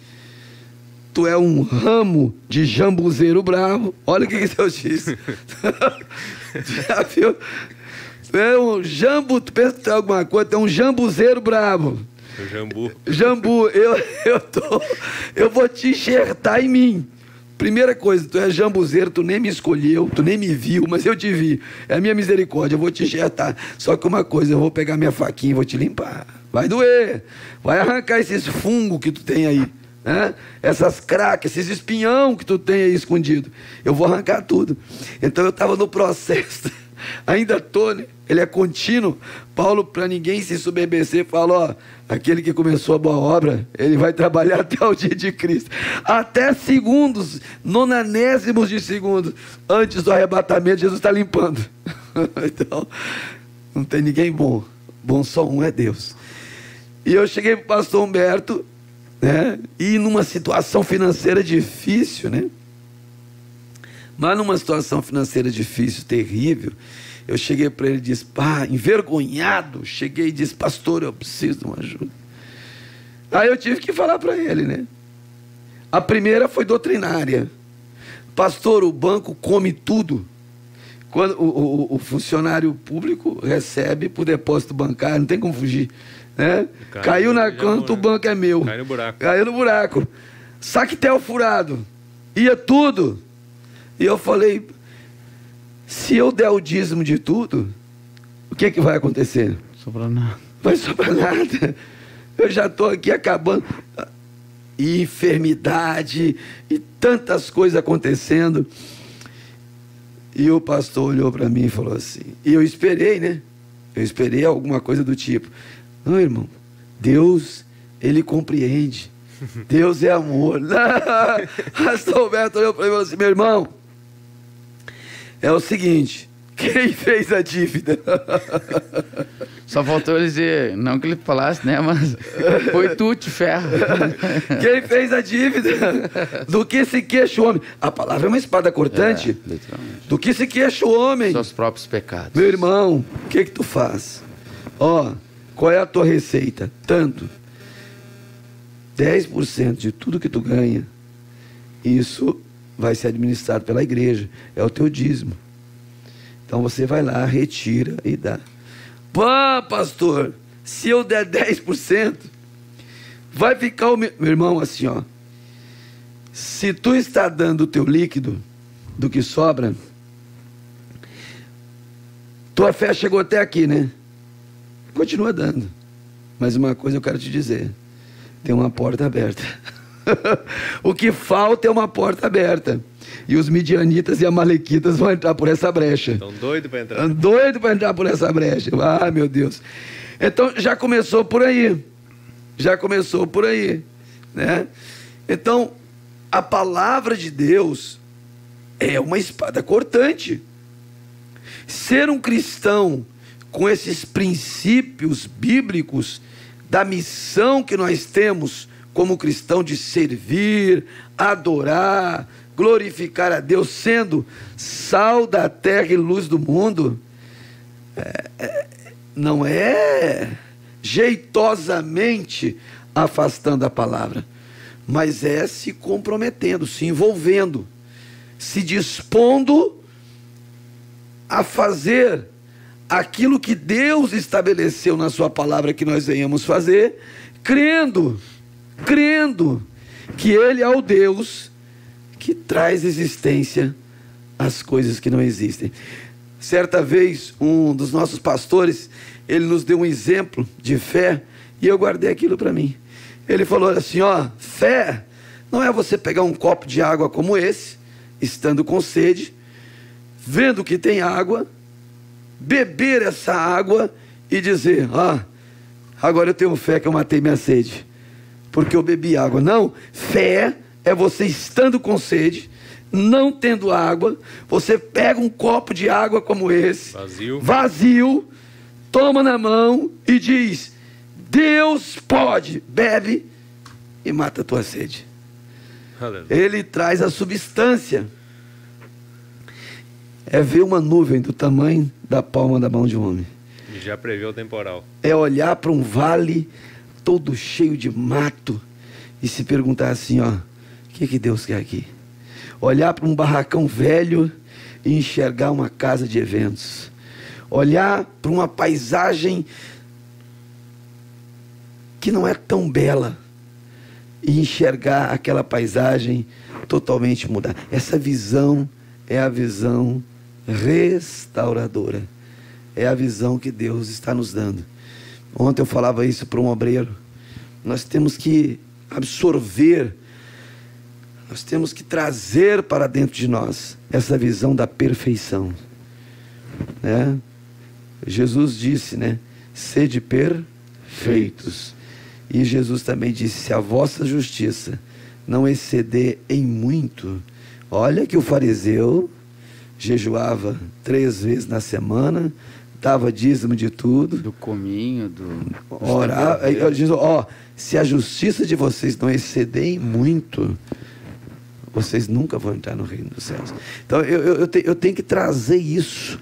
tu é um ramo de jambuzeiro bravo. Olha o que Deus disse. Já viu? Tu é um jambu, tu pensa que tu é alguma coisa, tu é um jambuzeiro bravo. O jambu. Jambu, eu vou te enxertar em mim. Primeira coisa, tu é jambuzeiro, tu nem me escolheu, tu nem me viu, mas eu te vi. É a minha misericórdia, eu vou te enxertar. Só que uma coisa, eu vou pegar minha faquinha e vou te limpar. Vai doer, vai arrancar esses fungos que tu tem aí, né? Essas cracas, esses espinhão que tu tem aí escondido. Eu vou arrancar tudo. Então eu estava no processo, ainda estou, né? Ele é contínuo. Paulo, para ninguém se submeter, fala: ó, aquele que começou a boa obra, ele vai trabalhar até o dia de Cristo. Até segundos, nonanésimos de segundo antes do arrebatamento, Jesus está limpando. Então, não tem ninguém bom. Bom só um é Deus. E eu cheguei para o pastor Humberto, né? E numa situação financeira difícil, né? Mas numa situação financeira difícil, terrível, eu cheguei para ele e disse: pá, envergonhado, cheguei e disse: pastor, eu preciso de uma ajuda. Aí eu tive que falar para ele, né? A primeira foi doutrinária. Pastor, o banco come tudo. Quando o funcionário público recebe por depósito bancário, não tem como fugir, né? Caiu na conta, o banco é meu. Caiu no buraco. Caiu no buraco. Saquetel furado. Ia tudo. E eu falei: se eu der o dízimo de tudo, o que vai acontecer? Sobrar nada. Vai sobrar nada. Eu já estou aqui acabando. E enfermidade, e tantas coisas acontecendo. E o pastor olhou para mim e falou assim, e eu esperei, né? Eu esperei alguma coisa do tipo: não, irmão, Deus, Ele compreende. Deus é amor. Pastor Humberto olhou para mim e falou assim: meu irmão, é o seguinte, quem fez a dívida? Só faltou ele dizer, não que ele falasse, né? Mas foi tu, te ferro. Quem fez a dívida? Do que se queixa o homem? A palavra é uma espada cortante. Literalmente. Do que se queixa o homem? Seus próprios pecados. Meu irmão, o que tu faz? Ó, qual é a tua receita? Tanto. 10% de tudo que tu ganha, isso vai ser administrado pela igreja. É o teu dízimo. Então você vai lá, retira e dá. Pá, pastor, se eu der 10%, vai ficar o meu irmão assim, ó. Se tu está dando o teu líquido do que sobra, tua fé chegou até aqui, né? Continua dando. Mas uma coisa eu quero te dizer: tem uma porta aberta. O que falta é uma porta aberta. E os midianitas e amalequitas vão entrar por essa brecha. Estão doidos para entrar. Estão doidos para entrar por essa brecha. Ah, meu Deus. Então já começou por aí. Já começou por aí, né? Então, a palavra de Deus é uma espada cortante. Ser um cristão com esses princípios bíblicos da missão que nós temos como cristão de servir, adorar, glorificar a Deus, sendo sal da terra e luz do mundo, não é jeitosamente afastando a palavra, mas é se comprometendo, se envolvendo, se dispondo a fazer aquilo que Deus estabeleceu na sua palavra que nós venhamos fazer, crendo que Ele é o Deus que traz existência às coisas que não existem. Certa vez, um dos nossos pastores, ele nos deu um exemplo de fé, e eu guardei aquilo para mim. Ele falou assim, fé não é você pegar um copo de água como esse, estando com sede, vendo que tem água, beber essa água e dizer, agora eu tenho fé que eu matei minha sede, porque eu bebi água. Não, fé é você estando com sede, não tendo água, você pega um copo de água como esse, vazio, toma na mão e diz, Deus pode, bebe e mata a tua sede. Aleluia. Ele traz a substância. É ver uma nuvem do tamanho da palma da mão de um homem. E já prevê o temporal. É olhar para um vale todo cheio de mato e se perguntar assim, o que Deus quer aqui? Olhar para um barracão velho e enxergar uma casa de eventos. Olhar para uma paisagem que não é tão bela e enxergar aquela paisagem totalmente mudada. Essa visão é a visão restauradora. É a visão que Deus está nos dando. Ontem eu falava isso para um obreiro. Nós temos que absorver, nós temos que trazer para dentro de nós essa visão da perfeição, né? Jesus disse, sede perfeitos. E Jesus também disse, se a vossa justiça não exceder em muito. Olha que o fariseu jejuava 3 vezes na semana, dava dízimo de tudo, do cominho, orava, diz, se a justiça de vocês não exceder em muito, vocês nunca vão entrar no reino dos céus. Então eu tenho que trazer isso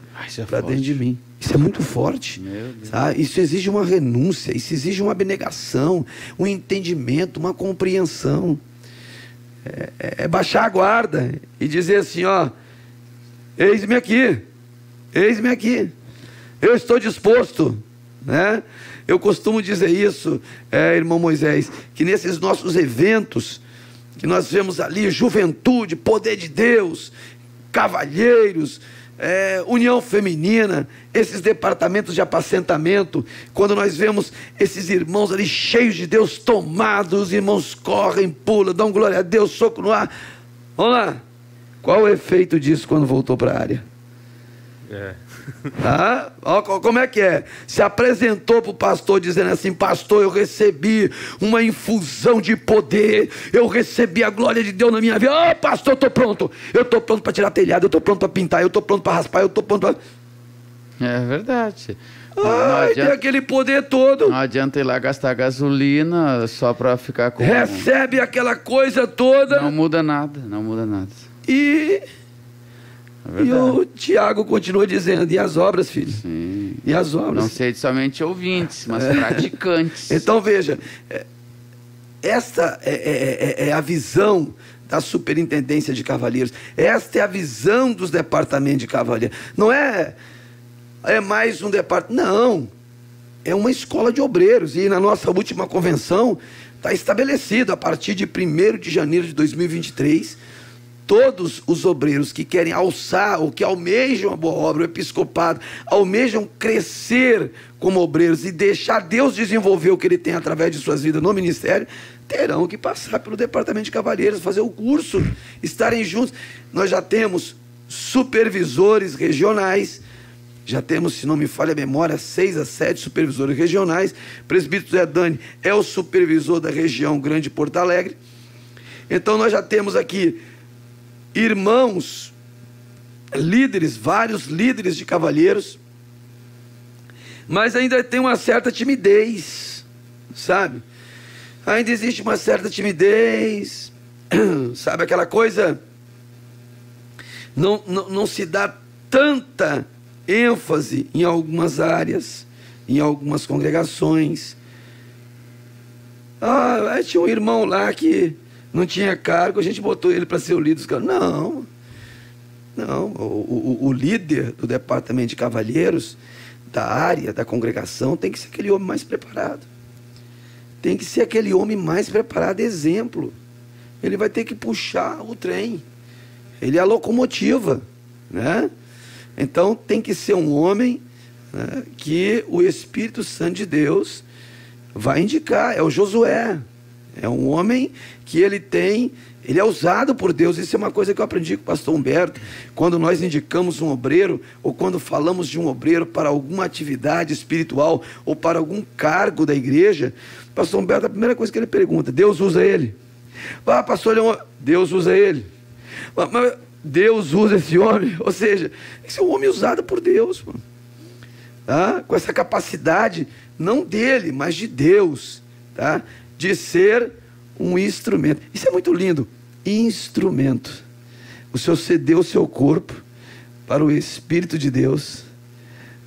para dentro de mim. Isso é muito forte, sabe? Isso exige uma renúncia, isso exige uma abnegação, um entendimento, uma compreensão. É baixar a guarda e dizer assim, eis-me aqui, eu estou disposto, né? Eu costumo dizer isso, irmão Moisés, que nesses nossos eventos, que nós vemos ali, juventude, poder de Deus, cavalheiros, união feminina, esses departamentos de apacentamento, quando nós vemos esses irmãos ali cheios de Deus, tomados, os irmãos correm, pulam, dão glória a Deus, soco no ar. Vamos lá, qual o efeito disso quando voltou para a área? Como é que é? Se apresentou para o pastor dizendo assim, pastor, eu recebi uma infusão de poder, eu recebi a glória de Deus na minha vida. Pastor, eu estou pronto para tirar telhado, eu estou pronto para pintar, eu estou pronto para raspar, eu estou pronto para... É verdade. Tem aquele poder todo. Não adianta ir lá gastar gasolina só para ficar com... Recebe aquela coisa toda. Não muda nada. E o Tiago continua dizendo, e as obras, filho? Sim. E as obras? Não sei de somente ouvintes, mas praticantes. Então veja, esta é a visão da superintendência de cavaleiros. Esta é a visão dos departamentos de cavaleiros. Não é mais um departamento, não. É uma escola de obreiros. E na nossa última convenção está estabelecido, a partir de 1º de janeiro de 2023, todos os obreiros que querem alçar, ou que almejam a boa obra, o episcopado, almejam crescer como obreiros e deixar Deus desenvolver o que Ele tem através de suas vidas no ministério, terão que passar pelo departamento de cavalheiros, fazer o curso, estarem juntos. Nós já temos supervisores regionais, já temos, se não me falha a memória, 6 a 7 supervisores regionais. O presbítero Zé Dani é o supervisor da região Grande Porto Alegre. Então nós já temos aqui irmãos, líderes, vários líderes de cavalheiros, mas ainda tem uma certa timidez, sabe? Ainda existe uma certa timidez, sabe aquela coisa não se dá tanta ênfase em algumas áreas, em algumas congregações. Tinha um irmão lá que não tinha cargo, a gente botou ele para ser o líder dos caras. Não. O líder do departamento de cavalheiros, da área, da congregação, tem que ser aquele homem mais preparado. Tem que ser aquele homem mais preparado, exemplo. Ele vai ter que puxar o trem. Ele é a locomotiva, né? Então tem que ser um homem, né, que o Espírito Santo de Deus vai indicar. É o Josué. É um homem que ele é usado por Deus. Isso é uma coisa que eu aprendi com o pastor Humberto. Quando nós indicamos um obreiro, ou quando falamos de um obreiro para alguma atividade espiritual, ou para algum cargo da igreja, o pastor Humberto, a primeira coisa que ele pergunta: Deus usa ele? Pastor, Deus usa ele. Mas Deus usa esse homem? Ou seja, esse é um homem usado por Deus, mano. Tá? Com essa capacidade, não dele, mas de Deus, tá? De ser um instrumento. Isso é muito lindo. Instrumento. O Senhor cedeu o seu corpo para o Espírito de Deus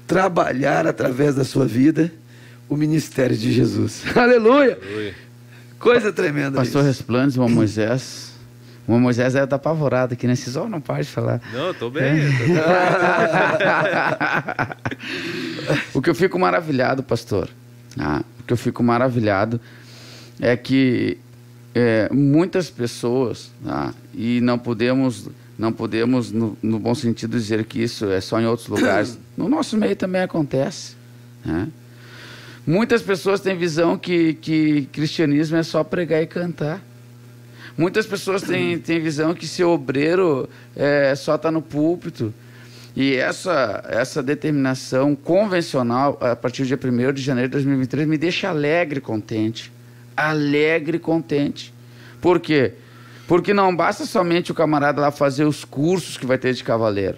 trabalhar através da sua vida o ministério de Jesus. Aleluia! Aleluia. Coisa tremenda. Pastor Resplandes, o Moisés. O Moisés deve estar apavorado aqui, né? Vocês não param de falar. Não, eu tô bem. O que eu fico maravilhado, pastor, o que eu fico maravilhado é que muitas pessoas, e não podemos no bom sentido dizer que isso é só em outros lugares, no nosso meio também acontece, né? Muitas pessoas têm visão que cristianismo é só pregar e cantar. Muitas pessoas têm visão que ser obreiro só estar no púlpito. E essa determinação convencional, a partir do dia 1º de janeiro de 2023, me deixa alegre e contente. Alegre e contente. Por quê? Porque não basta somente o camarada lá fazer os cursos que vai ter de cavaleiro.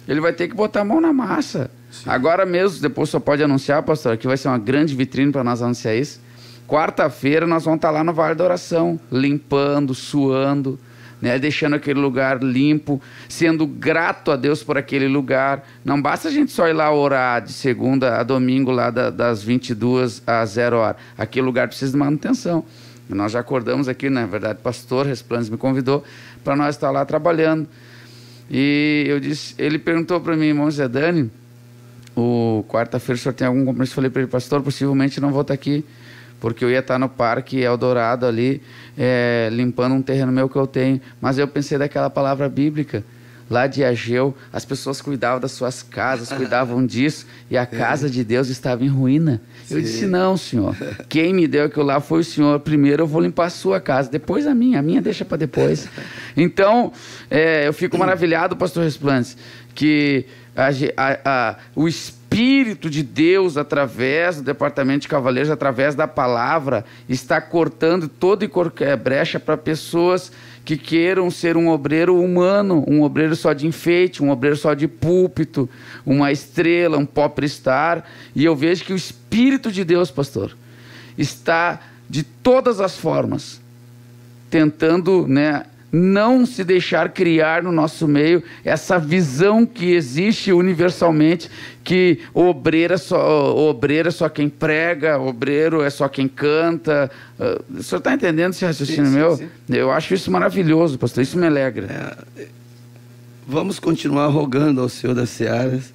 Ele vai ter que botar a mão na massa. Sim. Agora mesmo, depois só pode anunciar, pastor, que vai ser uma grande vitrine para nós anunciar isso. Quarta-feira nós vamos estar lá no Vale da Oração, limpando, suando, né, deixando aquele lugar limpo, sendo grato a Deus por aquele lugar. Não basta a gente só ir lá orar de segunda a domingo, lá das 22 às 0 hora. Aquele lugar precisa de manutenção. Nós já acordamos aqui, na verdade, o pastor Resplandes me convidou para nós estar lá trabalhando. E ele perguntou para mim: irmão Zé Dani, quarta-feira o senhor tem algum compromisso? Eu falei para ele: pastor, possivelmente não vou estar aqui, porque eu ia estar no Parque Eldorado ali, limpando um terreno meu que eu tenho. Mas eu pensei daquela palavra bíblica, lá de Ageu, as pessoas cuidavam das suas casas, cuidavam disso, e a casa de Deus estava em ruína. Sim. Eu disse: não, senhor, quem me deu aquilo lá foi o senhor. Primeiro eu vou limpar a sua casa, depois a minha deixa para depois. Então, eu fico maravilhado, pastor Resplandes, que o Espírito de Deus, através do Departamento de Cavaleiros, através da palavra, está cortando toda e qualquer brecha para pessoas que queiram ser um obreiro humano, um obreiro só de enfeite, um obreiro só de púlpito, uma estrela, um popstar. E eu vejo que o Espírito de Deus, pastor, está de todas as formas tentando, né, não se deixar criar no nosso meio essa visão que existe universalmente, que obreiro é só quem prega, obreiro é só quem canta. O senhor está entendendo esse raciocínio meu? Sim. Eu acho isso maravilhoso, pastor, isso me alegra. Vamos continuar rogando ao Senhor das Searas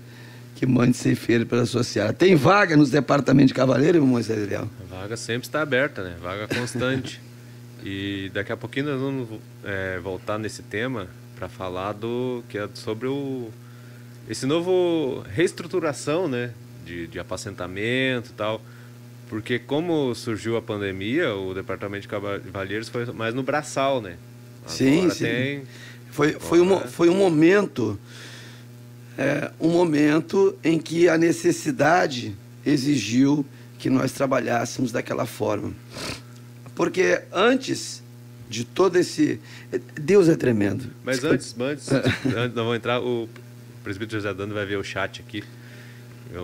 que mande ceifeiro pela sua seara. Tem vaga nos departamentos de cavaleiro, irmão Moisés Eliel? A vaga sempre está aberta, né? Vaga constante. E daqui a pouquinho nós vamos voltar nesse tema para falar sobre esse novo reestruturação, né, de apacentamento e tal, porque como surgiu a pandemia, o departamento de cavalheiros foi mais no braçal, né? Agora sim. Foi um momento em que a necessidade exigiu que nós trabalhássemos daquela forma. Porque antes de todo esse... Deus é tremendo. Mas antes nós vamos entrar, o presbítero José Dando vai ver o chat aqui.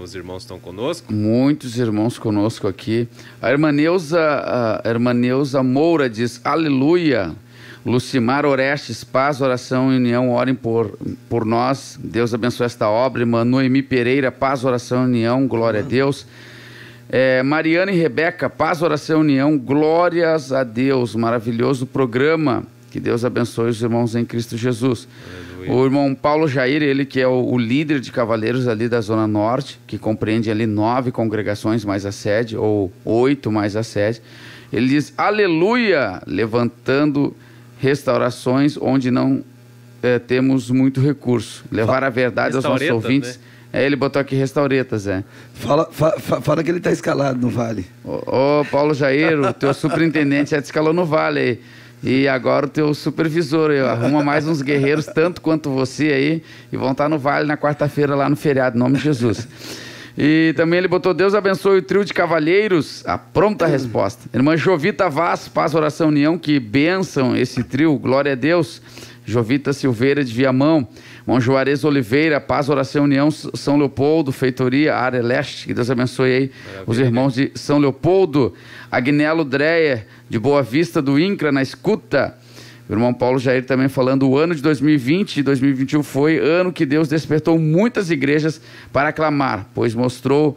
Os irmãos estão conosco. Muitos irmãos conosco aqui. A irmã Neuza Moura diz: aleluia. Lucimar Orestes, paz, oração e união, orem por nós. Deus abençoe esta obra. Irmã Noemi Pereira, paz, oração e união, glória a Deus. Mariana e Rebeca, paz, oração e união, glórias a Deus. Maravilhoso programa. Que Deus abençoe os irmãos em Cristo Jesus. Aleluia. O irmão Paulo Jair, ele que é o líder de cavaleiros ali da Zona Norte, que compreende ali 9 congregações mais a sede, ou 8 mais a sede. Ele diz, aleluia, levantando restaurações onde não temos muito recurso. Levar a verdade aos nossos ouvintes. Né? Ele botou aqui restauretas, Fala que ele está escalado no Vale. Ô, Paulo Jair, o teu superintendente já te escalou no Vale aí. E agora o teu supervisor aí, arruma mais uns guerreiros, tanto quanto você aí, e vão estar no Vale na quarta-feira lá no feriado, em nome de Jesus. E também ele botou, Deus abençoe o trio de cavalheiros, a pronta resposta. Irmã Jovita Vaz, paz, oração, união, que bênção esse trio, glória a Deus. Jovita Silveira de Viamão, irmão Juarez Oliveira, paz, oração, união, São Leopoldo, feitoria, área leste, que Deus abençoe aí. Maravilha. Os irmãos de São Leopoldo, Agnello Dreyer, de Boa Vista do INCRA, na escuta. O irmão Paulo Jair também falando, o ano de 2020 e 2021 foi ano que Deus despertou muitas igrejas para clamar, pois mostrou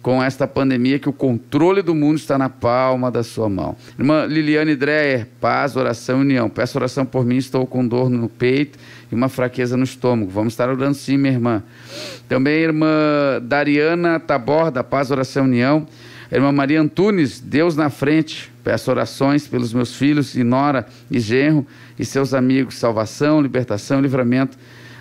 com esta pandemia que o controle do mundo está na palma da sua mão. Irmã Liliane Dreyer, paz, oração e união. Peço oração por mim, estou com dor no peito e uma fraqueza no estômago. Vamos estar orando sim, minha irmã. Também irmã Dariana Taborda, paz, oração e união. Irmã Maria Antunes, Deus na frente, peço orações pelos meus filhos, e nora e genro, e seus amigos, salvação, libertação, livramento,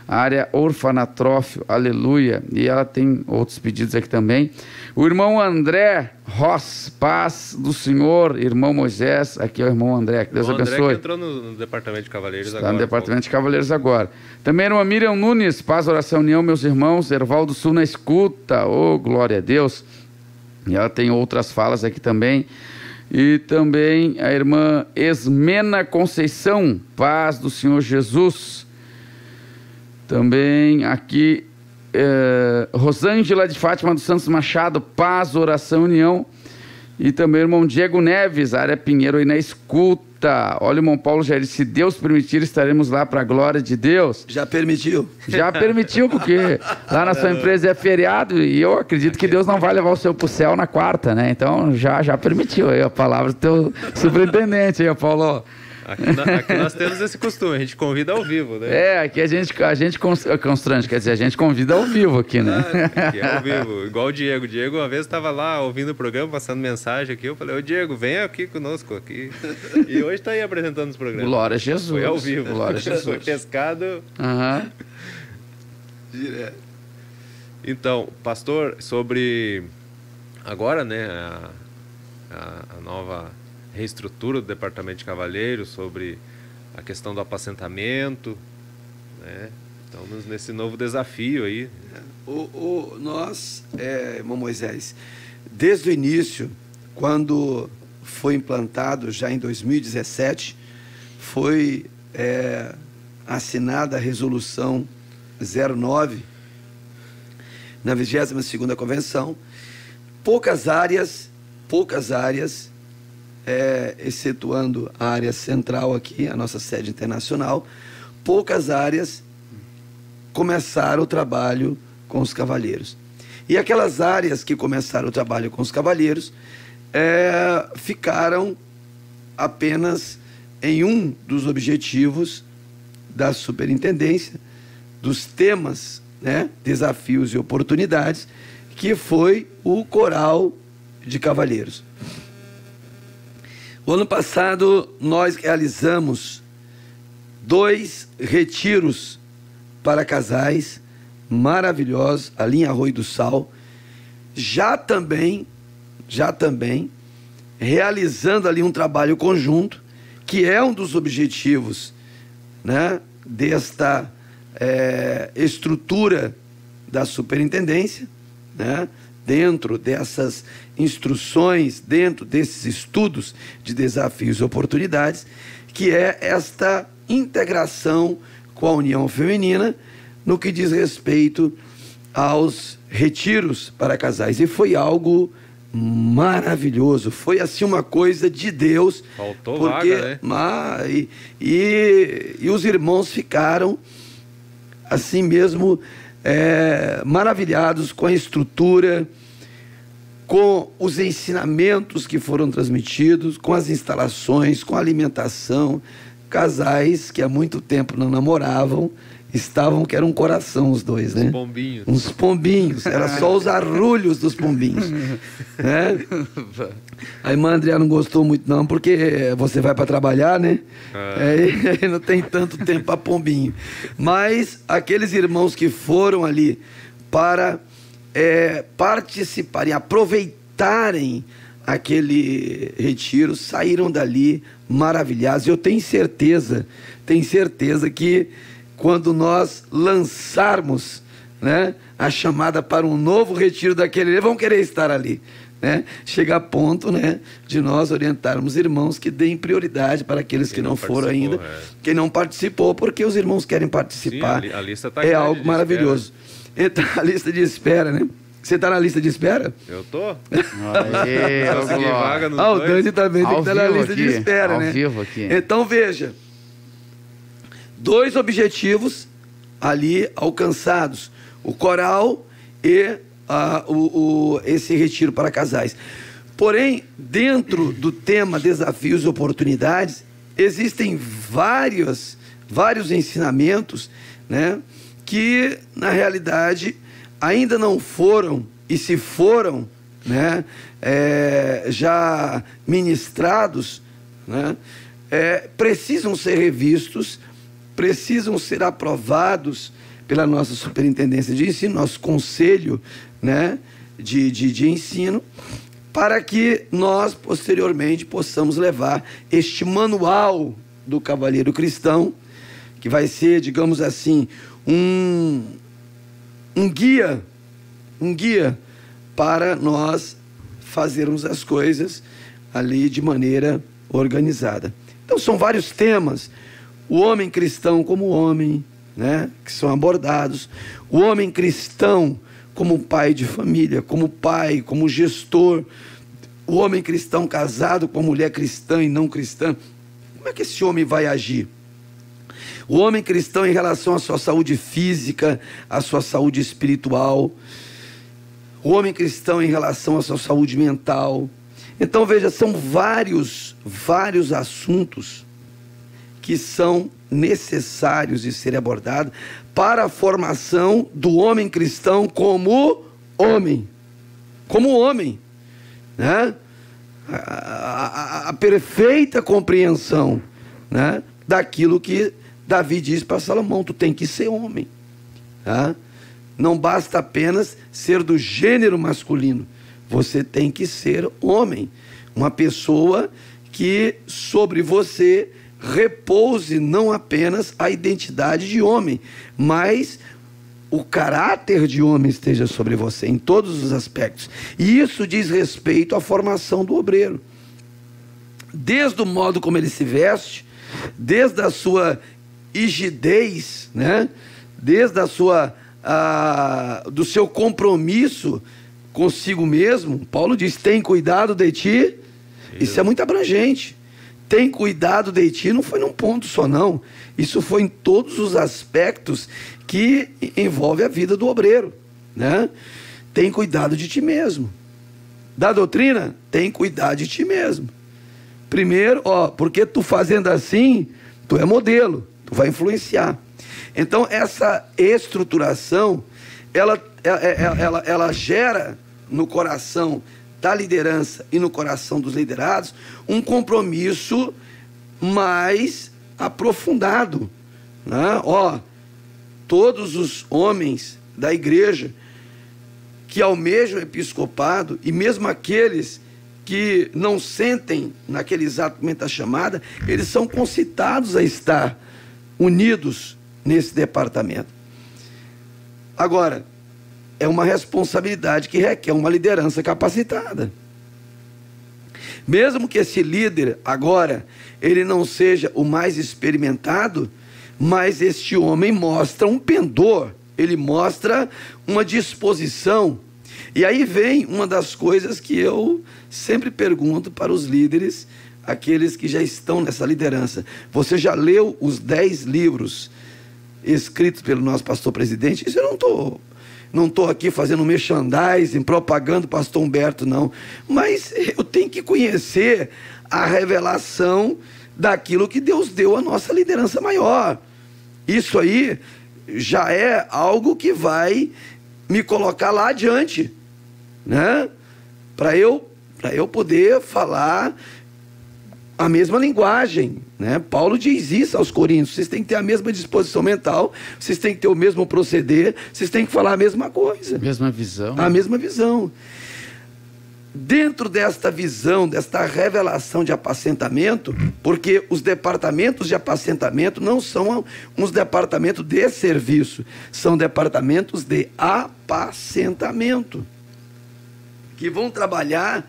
área orfanatrófio, aleluia. E ela tem outros pedidos aqui também. O irmão André Ross, paz do Senhor, irmão Moisés, aqui é o irmão André, que Deus abençoe. O André que entrou no Departamento de Cavaleiros agora. Está no Departamento de Cavaleiros agora. Também a irmã Miriam Nunes, paz, oração, união, meus irmãos, Erval do Sul na escuta, oh, glória a Deus. E ela tem outras falas aqui também. E também a irmã Esmena Conceição, paz do Senhor Jesus. Também aqui, Rosângela de Fátima dos Santos Machado, paz, oração, união. E também o irmão Diego Neves, área Pinheiro aí na escuta. Olha, o irmão Paulo já disse, se Deus permitir, estaremos lá para a glória de Deus. Já permitiu? Já permitiu, porque lá na sua empresa é feriado e eu acredito que Deus não vai levar o seu para o céu na quarta, né? Então já permitiu aí a palavra do teu superintendente aí, Paulo. Aqui nós temos esse costume, a gente convida ao vivo, né? Aqui a gente constrange, quer dizer, a gente convida ao vivo aqui, né? Aqui é ao vivo, igual o Diego. O Diego uma vez estava lá ouvindo o programa, passando mensagem aqui, eu falei, ô Diego, vem aqui conosco aqui. E hoje está aí apresentando os programas. Glória a Jesus. Foi ao vivo. Glória a Jesus. Foi pescado. Direto. Então, pastor, sobre agora, né, a nova reestrutura do Departamento de Cavaleiros, sobre a questão do apacentamento, né? Estamos nesse novo desafio aí. Nós, irmão Moisés, desde o início, quando foi implantado, já em 2017, foi assinada a resolução 09, na 22ª Convenção, poucas áreas, excetuando a área central aqui, a nossa sede internacional, poucas áreas começaram o trabalho com os cavalheiros. E aquelas áreas que começaram o trabalho com os cavalheiros ficaram apenas em um dos objetivos da superintendência, dos temas, né, desafios e oportunidades, que foi o coral de cavalheiros. O ano passado, nós realizamos 2 retiros para casais maravilhosos, ali em Arroio do Sal, já também realizando ali um trabalho conjunto, que é um dos objetivos, né, desta estrutura da superintendência, né, dentro dessas instruções, dentro desses estudos de desafios e oportunidades, que é esta integração com a União Feminina no que diz respeito aos retiros para casais. E foi algo maravilhoso. Foi assim uma coisa de Deus. Faltou porque, vaga, né? E os irmãos ficaram assim mesmo maravilhados com a estrutura, com os ensinamentos que foram transmitidos, com as instalações, com a alimentação. Casais que há muito tempo não namoravam, estavam que era um coração os dois, né? Pombinhos. Uns pombinhos, era só os arrulhos dos pombinhos, né? A irmã Andréa não gostou muito não, porque você vai para trabalhar, né? Aí não tem tanto tempo para pombinho. Mas aqueles irmãos que foram ali para participarem, aproveitarem aquele retiro, saíram dali maravilhados. Eu tenho certeza que quando nós lançarmos, né, a chamada para um novo retiro daquele, eles vão querer estar ali, né? Chega a ponto, né, de nós orientarmos irmãos que deem prioridade para aqueles que não foram ainda, quem não participou, porque os irmãos querem participar. Sim, a lista tá algo maravilhoso. Então, a lista de espera, né? Você está na lista de espera? Eu tô. Aí, Consegui vaga nos o dois. Dani também tem que estar na lista aqui, de espera, né? Ao vivo aqui. Então, veja. 2 objetivos ali alcançados. O coral e esse retiro para casais. Porém, dentro do tema desafios e oportunidades, existem vários ensinamentos, né, que, na realidade, ainda não foram, e se foram, né, já ministrados, né, precisam ser revistos, precisam ser aprovados pela nossa superintendência de ensino, nosso conselho, né, de ensino, para que nós, posteriormente, possamos levar este manual do cavalheiro cristão, que vai ser, digamos assim, um guia para nós fazermos as coisas ali de maneira organizada. Então, são vários temas. O homem cristão como homem, né, que são abordados. O homem cristão como pai de família, como pai, como gestor. O homem cristão casado com a mulher cristã e não cristã. Como é que esse homem vai agir? O homem cristão em relação à sua saúde física, à sua saúde espiritual. O homem cristão em relação à sua saúde mental. Então, veja, são vários assuntos que são necessários de serem abordados para a formação do homem cristão como homem. Como homem, né? A perfeita compreensão, né, daquilo que Davi diz para Salomão: tu tem que ser homem, tá? Não basta apenas ser do gênero masculino, você tem que ser homem, uma pessoa que sobre você repouse não apenas a identidade de homem, mas o caráter de homem esteja sobre você em todos os aspectos. E isso diz respeito à formação do obreiro, desde o modo como ele se veste, desde a sua rigidez, né? Desde do seu compromisso consigo mesmo. Paulo diz: tem cuidado de ti. Isso é muito abrangente. Tem cuidado de ti não foi num ponto só, não. Isso foi em todos os aspectos que envolve a vida do obreiro, né? Tem cuidado de ti mesmo. Da doutrina, tem cuidado de ti mesmo. Primeiro, porque tu fazendo assim, tu é modelo, tu vai influenciar. Então, essa estruturação, ela gera no coração da liderança e no coração dos liderados um compromisso mais aprofundado, né? Todos os homens da igreja que almejam o episcopado, e mesmo aqueles que não sentem naquele exato momento a chamada, eles são concitados a estar unidos nesse departamento. Agora, é uma responsabilidade que requer uma liderança capacitada. Mesmo que esse líder, agora, ele não seja o mais experimentado, mas este homem mostra um pendor, ele mostra uma disposição, E aí vem uma das coisas que eu sempre pergunto para os líderes, aqueles que já estão nessa liderança. Você já leu os 10 livros escritos pelo nosso pastor presidente? Isso eu não estou aqui fazendo merchandising, propagando pastor Humberto, não. Mas eu tenho que conhecer a revelação daquilo que Deus deu à nossa liderança maior. Isso aí já é algo que vai me colocar lá adiante, né? Para eu poder falar a mesma linguagem, né? Paulo diz isso aos Coríntios: vocês têm que ter a mesma disposição mental, vocês têm que ter o mesmo proceder, vocês têm que falar a mesma coisa. Mesma visão. A mesma visão. Dentro desta visão, desta revelação de apacentamento, porque os departamentos de apacentamento não são uns departamentos de serviço, são departamentos de apacentamento, que vão trabalhar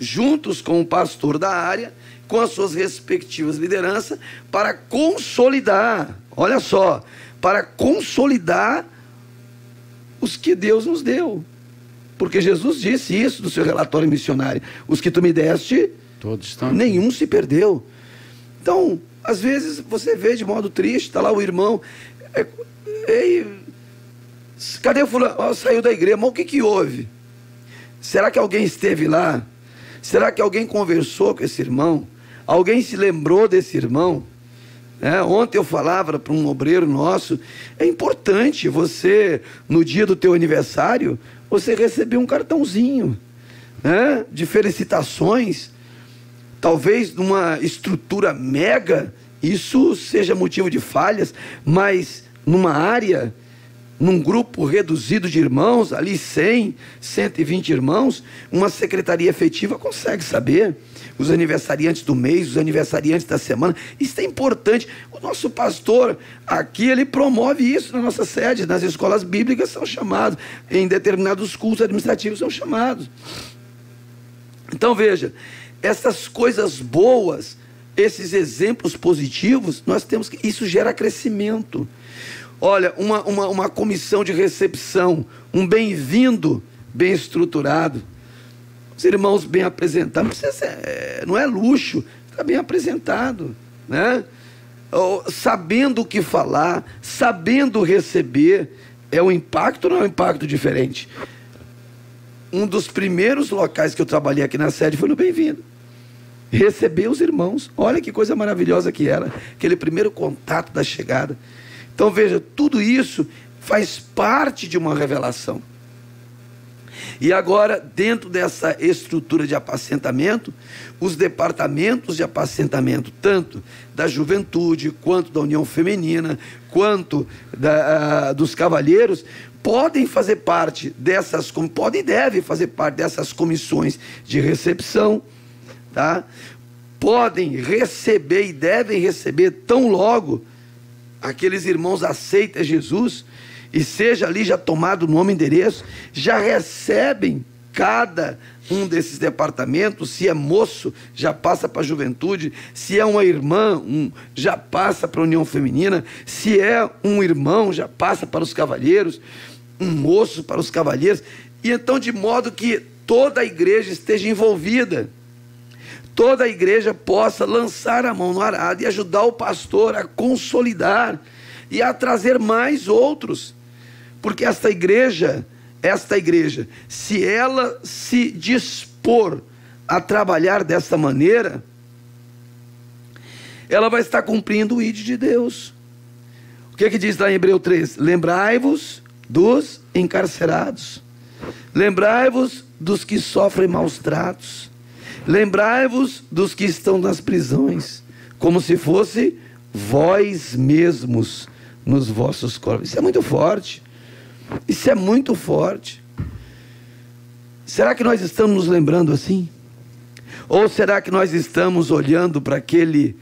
juntos com o pastor da área, com as suas respectivas lideranças, para consolidar, olha só, para consolidar os que Deus nos deu. Porque Jesus disse isso no seu relatório missionário: os que tu me deste, todos estão nenhum se perdeu. Então, às vezes você vê de modo triste, está lá o irmão, ei, cadê o fulano? Oh, saiu da igreja, mas o que houve? Será que alguém esteve lá? Será que alguém conversou com esse irmão? Alguém se lembrou desse irmão? Ontem eu falava para um obreiro nosso: é importante você, no dia do teu aniversário, você receber um cartãozinho, né, de felicitações. Talvez numa estrutura mega isso seja motivo de falhas, mas numa área, num grupo reduzido de irmãos, ali 100, 120 irmãos, uma secretaria efetiva consegue saber os aniversariantes do mês, os aniversariantes da semana. Isso é importante. O nosso pastor aqui, ele promove isso na nossa sede, nas escolas bíblicas são chamados, em determinados cursos administrativos são chamados. Então veja, essas coisas boas, esses exemplos positivos, nós temos que, isso gera crescimento. Olha, uma comissão de recepção, um bem-vindo bem estruturado, os irmãos bem apresentados, não é luxo, está bem apresentado, né? Sabendo o que falar, sabendo receber, é um impacto ou não é um impacto diferente? Um dos primeiros locais que eu trabalhei aqui na sede foi no Bem-vindo. Receber os irmãos, olha que coisa maravilhosa que era, aquele primeiro contato da chegada. Então veja, tudo isso faz parte de uma revelação. E agora, dentro dessa estrutura de apacentamento, os departamentos de apacentamento, tanto da juventude, quanto da união feminina, quanto dos cavalheiros, podem fazer parte dessas, podem e devem fazer parte dessas comissões de recepção, tá? Podem receber e devem receber tão logo aqueles irmãos aceitam Jesus, e seja ali já tomado o nome e endereço, já recebem cada um desses departamentos. Se é moço, já passa para a juventude. Se é uma irmã, já passa para a união feminina. Se é um irmão, já passa para os cavalheiros. Um moço para os cavalheiros. E então, de modo que toda a igreja esteja envolvida, toda a igreja possa lançar a mão no arado e ajudar o pastor a consolidar e a trazer mais outros. Porque esta igreja, se ela se dispor a trabalhar desta maneira, ela vai estar cumprindo o ID de Deus. O que é que diz lá em Hebreus 3? Lembrai-vos dos encarcerados, lembrai-vos dos que sofrem maus tratos, lembrai-vos dos que estão nas prisões, como se fosse vós mesmos nos vossos corpos. Isso é muito forte. Isso é muito forte. Será que nós estamos nos lembrando assim? Ou será que nós estamos olhando para aquele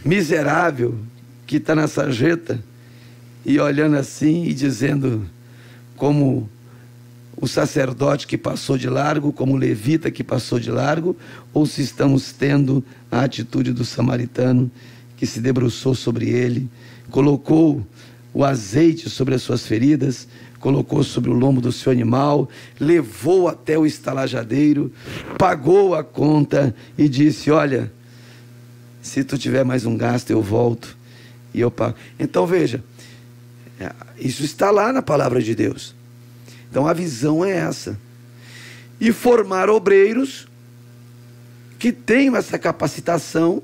miserável que está na sarjeta e olhando assim e dizendo, como o sacerdote que passou de largo, como o levita que passou de largo? Ou se estamos tendo a atitude do samaritano que se debruçou sobre ele, colocou o azeite sobre as suas feridas, colocou sobre o lombo do seu animal, levou até o estalajadeiro, pagou a conta e disse: olha, se tu tiver mais um gasto, eu volto e eu pago. Então veja, isso está lá na palavra de Deus. Então a visão é essa. E formar obreiros que tenham essa capacitação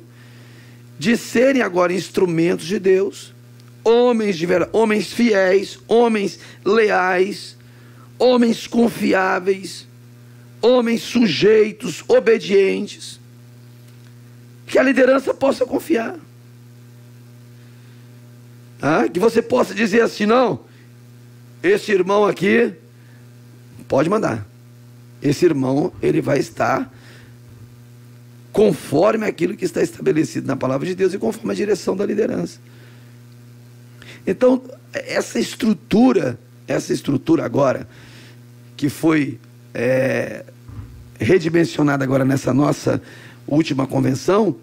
de serem agora instrumentos de Deus, homens fiéis, homens leais, homens confiáveis, homens sujeitos, obedientes, que a liderança possa confiar. Que você possa dizer assim: não, esse irmão aqui pode mandar, esse irmão ele vai estar conforme aquilo que está estabelecido na palavra de Deus e conforme a direção da liderança. Então, essa estrutura agora, que foi redimensionada agora nessa nossa última convenção,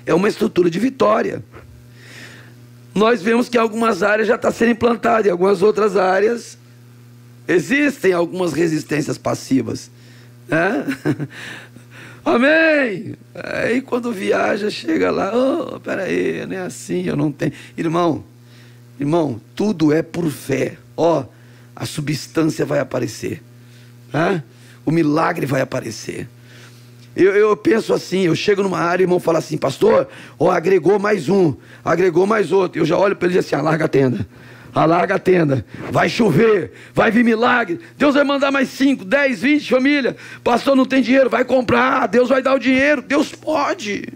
é uma estrutura de vitória. Nós vemos que em algumas áreas já está sendo implantado, em algumas outras áreas existem algumas resistências passivas, né? Amém! Aí quando viaja, chega lá: oh, peraí, não é assim, eu não tenho. Irmão, tudo é por fé. A substância vai aparecer, o milagre vai aparecer. Eu penso assim, eu chego numa área, o irmão fala assim: pastor, agregou mais um, agregou mais outro. Eu já olho para ele e digo assim: alarga a tenda, vai chover, vai vir milagre, Deus vai mandar mais 5, 10, 20 família. Pastor, não tem dinheiro, vai comprar, Deus vai dar o dinheiro, Deus pode.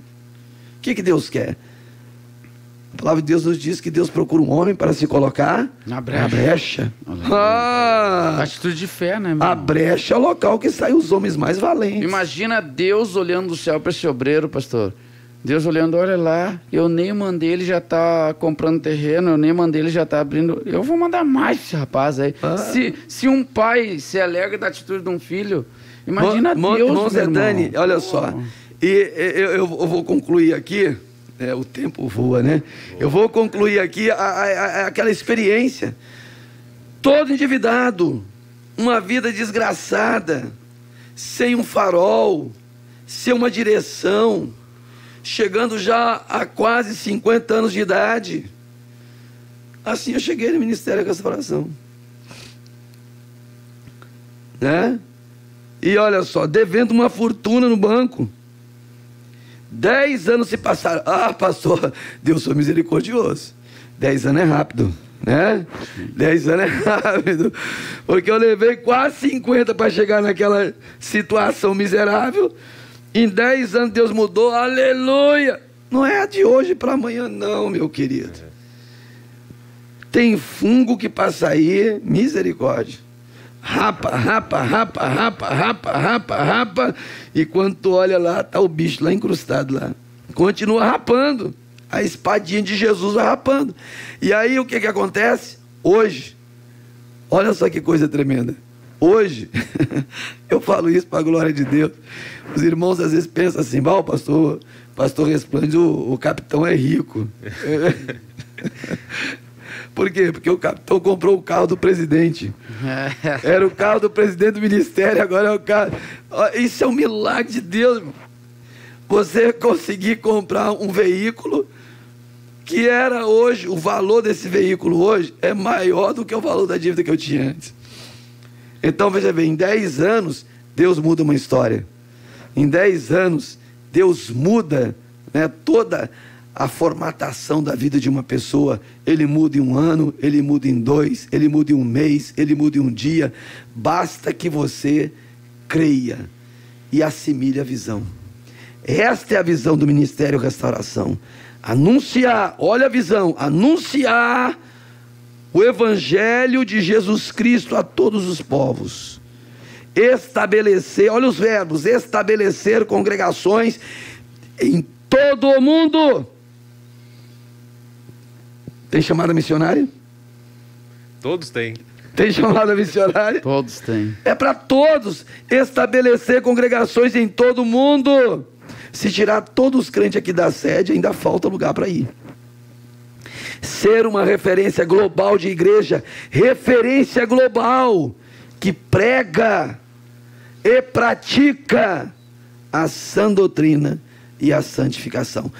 O que Deus quer? A palavra de Deus nos diz que Deus procura um homem para se colocar na brecha. Atitude de fé, né, irmão? A brecha é o local que saem os homens mais valentes. Imagina Deus olhando do céu para esse obreiro, pastor. Deus olhando: olha lá, eu nem mandei, ele já está comprando terreno, eu nem mandei, ele já está abrindo. Eu vou mandar mais esse rapaz aí. Se um pai se alegra da atitude de um filho, imagina Deus, irmão Zé Dani, olha só. E eu vou concluir aqui, o tempo voa, né? Eu vou concluir aqui aquela experiência. Todo endividado, uma vida desgraçada, sem um farol, sem uma direção, chegando já a quase 50 anos de idade. Assim eu cheguei no Ministério da Restauração, né? E olha só, devendo uma fortuna no banco. 10 anos se passaram. Pastor, Deus foi misericordioso. 10 anos é rápido, né? 10 anos é rápido, porque eu levei quase 50 para chegar naquela situação miserável. Em 10 anos Deus mudou, aleluia! Não é de hoje para amanhã não, meu querido. Tem fungo que passa aí, misericórdia. Rapa, e quando tu olha lá, tá o bicho lá encrustado lá. Continua rapando. A espadinha de Jesus vai rapando. E aí o que acontece? Hoje, olha só que coisa tremenda. Hoje, eu falo isso para a glória de Deus. Os irmãos às vezes pensam assim: pastor Resplande, o capitão é rico. Por quê? Porque o capitão comprou o carro do presidente. Era o carro do presidente do ministério, agora é o carro. Isso é um milagre de Deus, irmão. Você conseguir comprar um veículo que era hoje, o valor desse veículo hoje é maior do que o valor da dívida que eu tinha antes. Então veja bem, em 10 anos Deus muda uma história. Em 10 anos Deus muda, né, toda a formatação da vida de uma pessoa. Ele muda em 1 ano, ele muda em 2, ele muda em 1 mês, ele muda em 1 dia. Basta que você creia e assimile a visão. Esta é a visão do Ministério Restauração. Anunciar, olha a visão, anunciar o Evangelho de Jesus Cristo a todos os povos. Estabelecer, olha os verbos: estabelecer congregações em todo o mundo. Tem chamada missionária? Todos têm. Tem chamada missionária? Todos têm. É para todos. Estabelecer congregações em todo o mundo. Se tirar todos os crentes aqui da sede, ainda falta lugar para ir. ser uma referência global de igreja, referência global, que prega e pratica a sã doutrina e a santificação.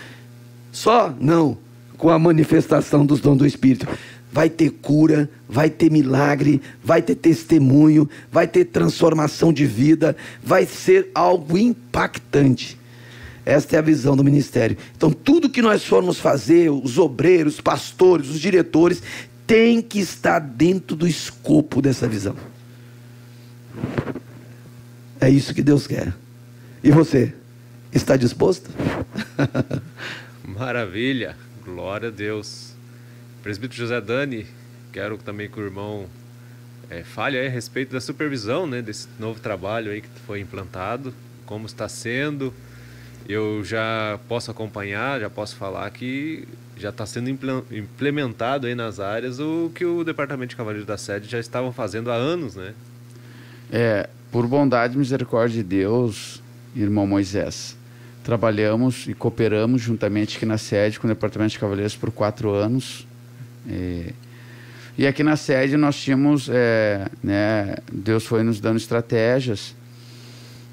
Só não com a manifestação dos dons do Espírito. Vai ter cura, vai ter milagre, vai ter testemunho, vai ter transformação de vida, vai ser algo impactante. Esta é a visão do ministério. Então tudo que nós formos fazer, os obreiros, os pastores, os diretores, tem que estar dentro do escopo dessa visão. É isso que Deus quer. E você, está disposto? Maravilha, glória a Deus. Presbítero José Dani, quero também que o irmão fale aí a respeito da supervisão, né, desse novo trabalho aí que foi implantado, como está sendo. Eu já posso acompanhar, já posso falar que já está sendo implementado aí nas áreas o que o Departamento de Cavaleiros da Sede já estavam fazendo há anos, né? Por bondade e misericórdia de Deus, irmão Moisés, trabalhamos e cooperamos juntamente aqui na sede com o Departamento de Cavaleiros por 4 anos. E aqui na sede nós tínhamos, Deus foi nos dando estratégias.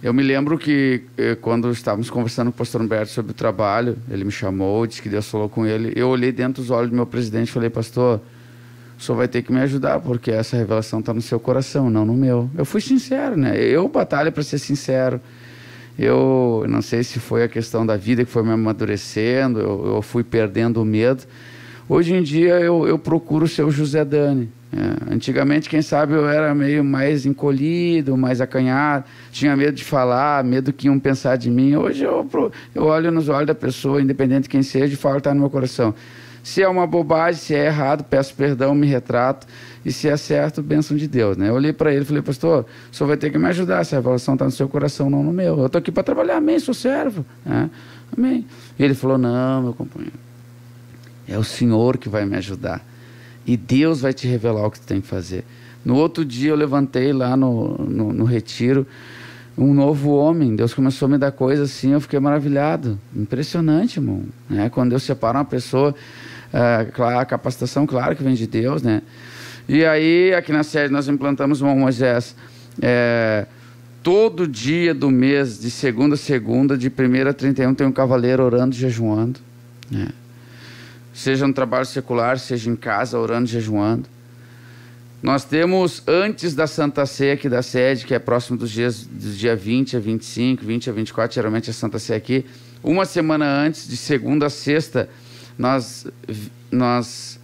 Eu me lembro que quando estávamos conversando com o pastor Humberto sobre o trabalho, ele me chamou, disse que Deus falou com ele. Eu olhei dentro dos olhos do meu presidente e falei: pastor, o senhor vai ter que me ajudar, porque essa revelação está no seu coração, não no meu. Eu fui sincero, né? Eu batalho para ser sincero. Eu não sei se foi a questão da vida que foi me amadurecendo, eu fui perdendo o medo. Hoje em dia eu procuro ser o José Dani. Antigamente, quem sabe, eu era meio mais encolhido, mais acanhado, tinha medo de falar, medo que iam pensar de mim. Hoje eu olho nos olhos da pessoa, independente de quem seja, e falo que está no meu coração. Se é uma bobagem, se é errado, peço perdão, me retrato, e se é certo, bênção de Deus, né? Eu olhei para ele e falei: pastor, o senhor vai ter que me ajudar, essa revelação está no seu coração, não no meu. Eu estou aqui para trabalhar, amém, sou servo, amém. E ele falou: não, meu companheiro, é o Senhor que vai me ajudar. E Deus vai te revelar o que tu tem que fazer. No outro dia eu levantei lá no retiro, um novo homem. Deus começou a me dar coisas assim, eu fiquei maravilhado. Impressionante, irmão. Quando Deus separa uma pessoa, a capacitação, claro que vem de Deus, né? E aí, aqui na sede, nós implantamos, irmão Moisés, todo dia do mês, de segunda a segunda, de 1º a 31, tem um cavaleiro orando e jejuando, né? Seja no trabalho secular, seja em casa, orando e jejuando. Nós temos, antes da Santa Ceia aqui da sede, que é próximo dos dia 20 a 25, 20 a 24, geralmente a Santa Ceia aqui, uma semana antes, de segunda a sexta, nós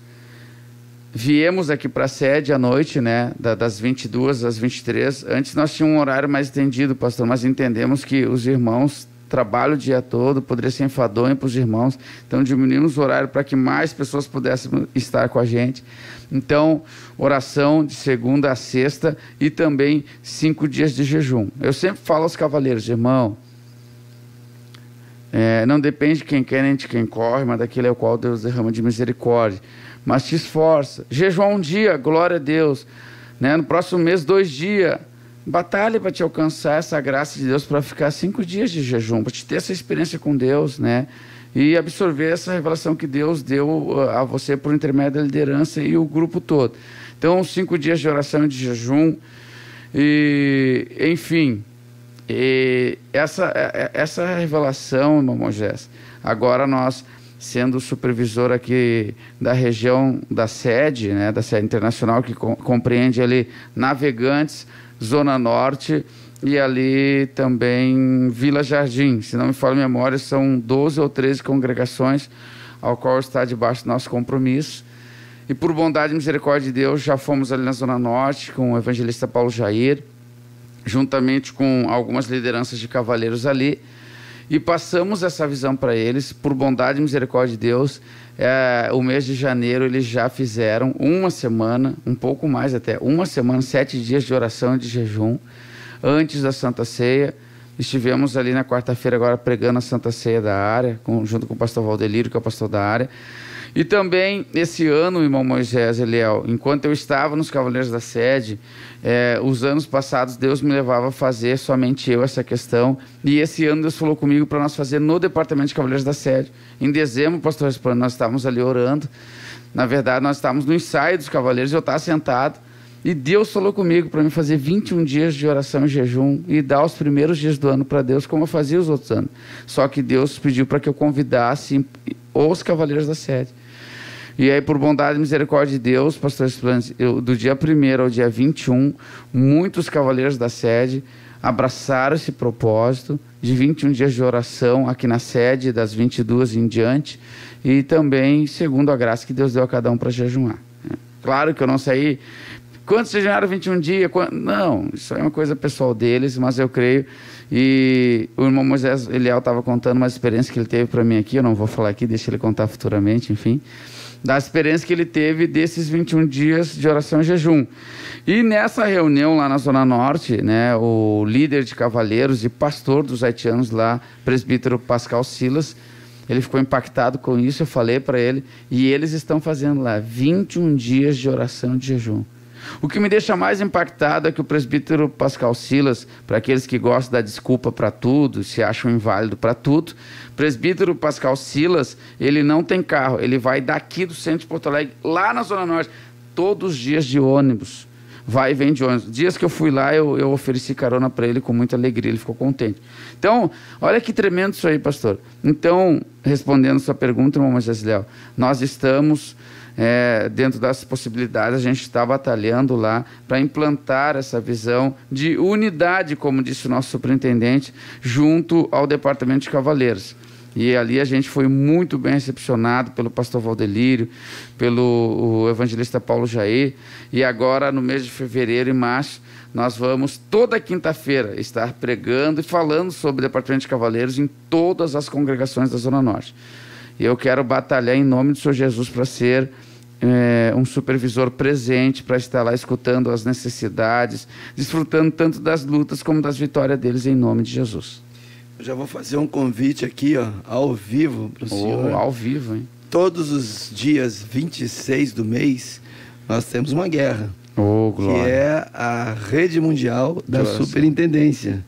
viemos aqui para a sede à noite, né, das 22 às 23. Antes nós tínhamos um horário mais estendido, pastor, mas entendemos que os irmãos trabalham o dia todo, poderia ser enfadonho para os irmãos, então diminuímos o horário para que mais pessoas pudessem estar com a gente. Então, oração de segunda a sexta e também 5 dias de jejum. Eu sempre falo aos cavaleiros: irmão, não depende de quem quer nem de quem corre, mas daquele ao qual Deus derrama de misericórdia. Mas te esforça. Jejuar um dia, glória a Deus, né? No próximo mês, 2 dias. Batalha para te alcançar essa graça de Deus, para ficar 5 dias de jejum, para te ter essa experiência com Deus, né? E absorver essa revelação que Deus deu a você por intermédio da liderança e o grupo todo. Então, 5 dias de oração e de jejum. E, enfim, essa revelação, irmão Moisés, agora nós, sendo supervisor aqui da região da sede, né, da sede internacional, que compreende ali Navegantes, Zona Norte e ali também Vila Jardim, se não me falha a memória, são 12 ou 13 congregações ao qual está debaixo do nosso compromisso. E por bondade e misericórdia de Deus, já fomos ali na Zona Norte com o evangelista Paulo Jair, juntamente com algumas lideranças de cavaleiros ali, e passamos essa visão para eles. Por bondade e misericórdia de Deus, o mês de janeiro eles já fizeram uma semana, um pouco mais até, uma semana, 7 dias de oração e de jejum, antes da Santa Ceia. Estivemos ali na quarta-feira agora pregando a Santa Ceia da área, junto com o pastor Valdelírio, que é o pastor da área. E também, esse ano, irmão Moisés Eliel, enquanto eu estava nos Cavaleiros da Sede, os anos passados Deus me levava a fazer somente eu essa questão, e esse ano Deus falou comigo para nós fazer no Departamento de Cavaleiros da Sede. Em dezembro, pastor Espanha, nós estávamos ali orando, Na verdade, nós estávamos no ensaio dos cavaleiros, eu estava sentado, e Deus falou comigo para mim fazer 21 dias de oração e jejum e dar os primeiros dias do ano para Deus, como eu fazia os outros anos. Só que Deus pediu para que eu convidasse os cavaleiros da sede. E aí, por bondade e misericórdia de Deus, pastor Esplantes, do dia 1º ao dia 21, muitos cavaleiros da sede abraçaram esse propósito de 21 dias de oração aqui na sede, das 22 em diante, e também segundo a graça que Deus deu a cada um para jejuar. Claro que eu não sei quantos jejuaram 21 dias, não, isso é uma coisa pessoal deles, mas eu creio. E o irmão Moisés Eliel estava contando uma experiência que ele teve para mim aqui, eu não vou falar aqui, deixa ele contar futuramente, enfim, da experiência que ele teve desses 21 dias de oração e jejum. E nessa reunião lá na Zona Norte, né, o líder de cavaleiros e pastor dos haitianos lá, presbítero Pascal Silas, ele ficou impactado com isso, eu falei para ele, e eles estão fazendo lá 21 dias de oração e de jejum. O que me deixa mais impactado é que o presbítero Pascal Silas, para aqueles que gostam da desculpa para tudo, se acham inválido para tudo, presbítero Pascal Silas, ele não tem carro, ele vai daqui do centro de Porto Alegre, lá na Zona Norte, todos os dias de ônibus, vai e vem de ônibus. Dias que eu fui lá, eu ofereci carona para ele com muita alegria, ele ficou contente. Então, olha que tremendo isso aí, pastor. Então, respondendo a sua pergunta, irmão Moisés Léo, nós estamos... dentro das possibilidades, a gente está batalhando lá para implantar essa visão de unidade, como disse o nosso superintendente, junto ao Departamento de Cavaleiros. E ali a gente foi muito bem recepcionado pelo pastor Valdelírio, pelo evangelista Paulo Jair, e agora no mês de fevereiro e março nós vamos toda quinta-feira estar pregando e falando sobre o Departamento de Cavaleiros em todas as congregações da Zona Norte. E eu quero batalhar em nome do Senhor Jesus para ser um supervisor presente, para estar lá escutando as necessidades, desfrutando tanto das lutas como das vitórias deles em nome de Jesus. Eu já vou fazer um convite aqui, ó, ao vivo para o senhor. Ao vivo, hein? Todos os dias 26 do mês, nós temos uma guerra, glória. Que é a Rede Mundial da Superintendência.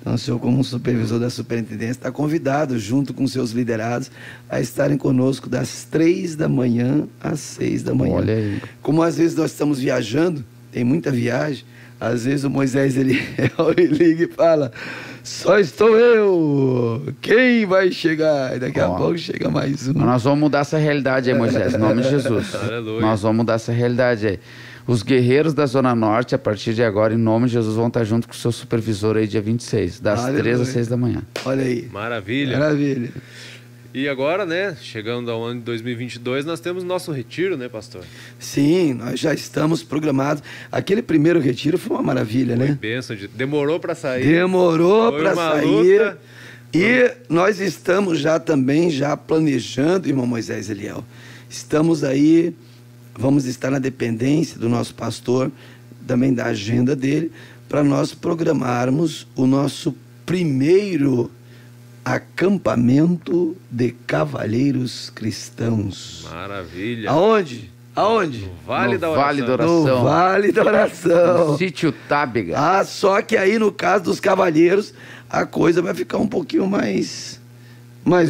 Então, o senhor, como supervisor da superintendência, está convidado, junto com seus liderados, a estarem conosco das 3 da manhã às 6 da manhã. Olha aí. Como às vezes nós estamos viajando, tem muita viagem, às vezes o Moisés ele liga e fala: só estou eu, quem vai chegar? E daqui a pouco chega mais um. Nós vamos mudar essa realidade aí, Moisés, em nome de Jesus. Aleluia. Nós vamos mudar essa realidade aí. Os guerreiros da Zona Norte, a partir de agora, em nome de Jesus, vão estar junto com o seu supervisor aí dia 26, das 3 às 6 da manhã. Olha aí. Maravilha. Maravilha. E agora, né, chegando ao ano de 2022, nós temos nosso retiro, né, pastor? Sim, nós já estamos programados. Aquele primeiro retiro foi uma maravilha, né? Bênção demorou para sair. Demorou para sair. Luta. E nós estamos já também planejando, irmão Moisés Eliel. Estamos aí, vamos estar na dependência do nosso pastor, também da agenda dele, para nós programarmos o nosso primeiro acampamento de cavalheiros cristãos. Maravilha. Aonde? Aonde? No Vale da Oração. No Vale da Oração. No sítio Tábega. Só que aí no caso dos cavalheiros, a coisa vai ficar um pouquinho mais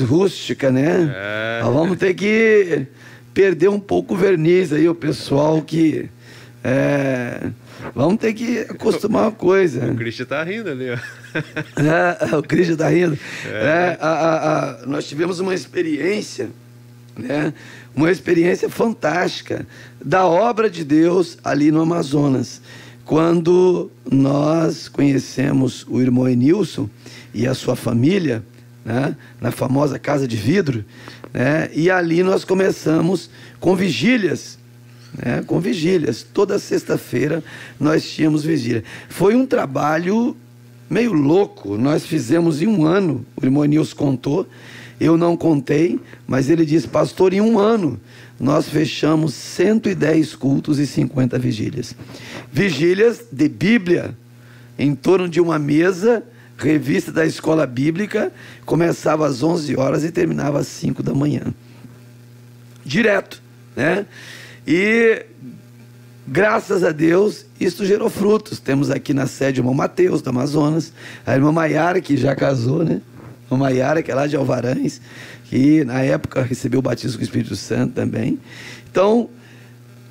rústica, né? Nós vamos ter que perder um pouco o verniz aí, o pessoal que... vamos ter que acostumar uma coisa. O Cristian tá rindo ali, ó. O Cristian tá rindo. Nós tivemos uma experiência, né? Uma experiência fantástica da obra de Deus ali no Amazonas. Quando nós conhecemos o irmão Enilson e a sua família, né? Na famosa Casa de Vidro, né? E ali nós começamos com vigílias, né? Com vigílias. Toda sexta-feira nós tínhamos vigília. Foi um trabalho meio louco. Nós fizemos em um ano, o irmão Enilson contou, eu não contei, mas ele disse: pastor, em um ano nós fechamos 110 cultos e 50 vigílias. Vigílias de Bíblia, em torno de uma mesa, revista da escola bíblica, começava às 11 horas e terminava às 5 da manhã. Direto, né? E graças a Deus, isso gerou frutos. Temos aqui na sede o irmão Mateus, do Amazonas, a irmã Maiara, que já casou, né? A irmã Maiara, que é lá de Alvarães, que na época recebeu o batismo com o Espírito Santo também. Então,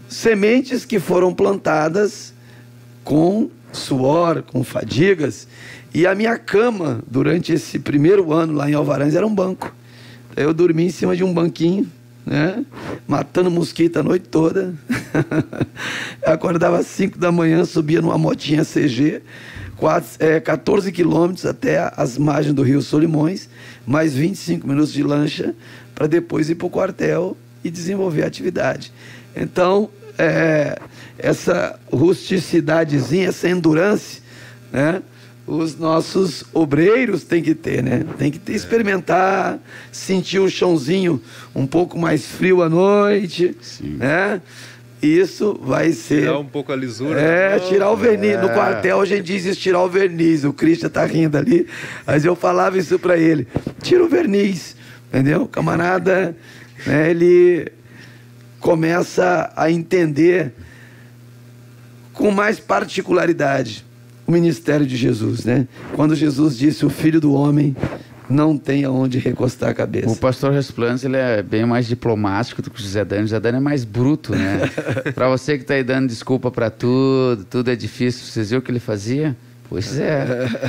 sementes que foram plantadas com suor, com fadigas. E a minha cama, durante esse primeiro ano lá em Alvarães, era um banco. Eu dormi em cima de um banquinho, né? Matando mosquito a noite toda. Eu acordava às 5 da manhã, subia numa motinha CG, 14 quilômetros até as margens do Rio Solimões, mais 25 minutos de lancha, para depois ir para o quartel e desenvolver a atividade. Então, essa rusticidadezinha, essa endurance, né? Os nossos obreiros têm que ter, né? Tem que ter, experimentar, sentir o chãozinho um pouco mais frio à noite, né? Isso vai ser... Tirar um pouco a lisura. Tirar o verniz. No quartel a gente diz isso, tirar o verniz. O Christian tá rindo ali, mas eu falava isso para ele. Tira o verniz, entendeu? O camarada, né, ele começa a entender com mais particularidade o ministério de Jesus, né? Quando Jesus disse, o Filho do Homem não tem aonde recostar a cabeça. O pastor Resplandes, ele é bem mais diplomático do que o José Dani. O José Dani é mais bruto, né? Para você que está aí dando desculpa para tudo é difícil. Vocês viram o que ele fazia? Pois é.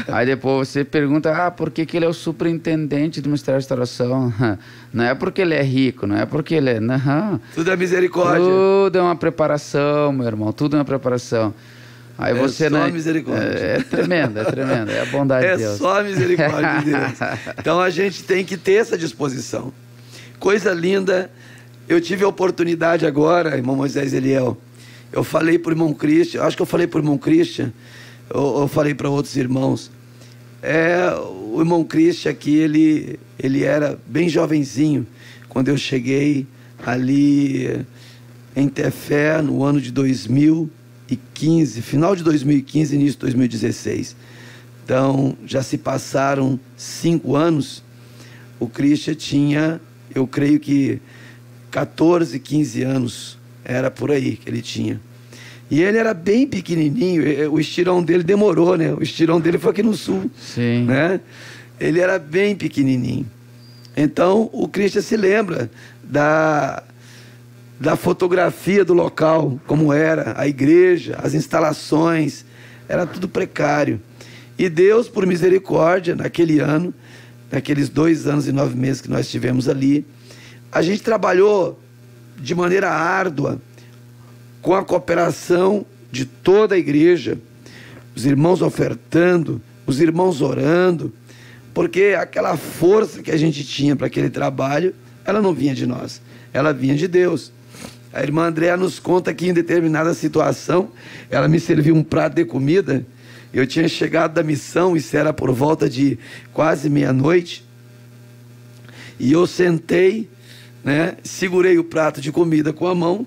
Aí depois você pergunta, por que ele é o superintendente do Ministério da Restauração? Não é porque ele é rico, não é porque ele é... Não. Tudo é misericórdia. Tudo é uma preparação, meu irmão. Tudo é uma preparação. Aí você só a misericórdia. É tremendo, é a bondade de Deus. É só a misericórdia de Deus. Então a gente tem que ter essa disposição. Coisa linda. Eu tive a oportunidade agora, irmão Moisés Eliel. Eu falei para o irmão Christian, acho que eu falei para o irmão Christian, eu falei para outros irmãos. O irmão Christian aqui, ele era bem jovenzinho quando eu cheguei ali em Tefé no ano de 2015, final de 2015, início de 2016. Então, já se passaram 5 anos. O Christian tinha, eu creio que 14, 15 anos, era por aí que ele tinha. E ele era bem pequenininho, o estirão dele demorou, né? O estirão dele foi aqui no sul. Sim. Né? Ele era bem pequenininho. Então, o Christian se lembra da fotografia do local, como era a igreja, as instalações, era tudo precário. E Deus, por misericórdia, naquele ano, naqueles 2 anos e 9 meses que nós estivemos ali, a gente trabalhou de maneira árdua, com a cooperação de toda a igreja, os irmãos ofertando, os irmãos orando, porque aquela força que a gente tinha para aquele trabalho, ela não vinha de nós, ela vinha de Deus. A irmã Andréa nos conta que em determinada situação, ela me serviu um prato de comida, eu tinha chegado da missão, isso era por volta de quase meia-noite, e eu sentei, né, segurei o prato de comida com a mão,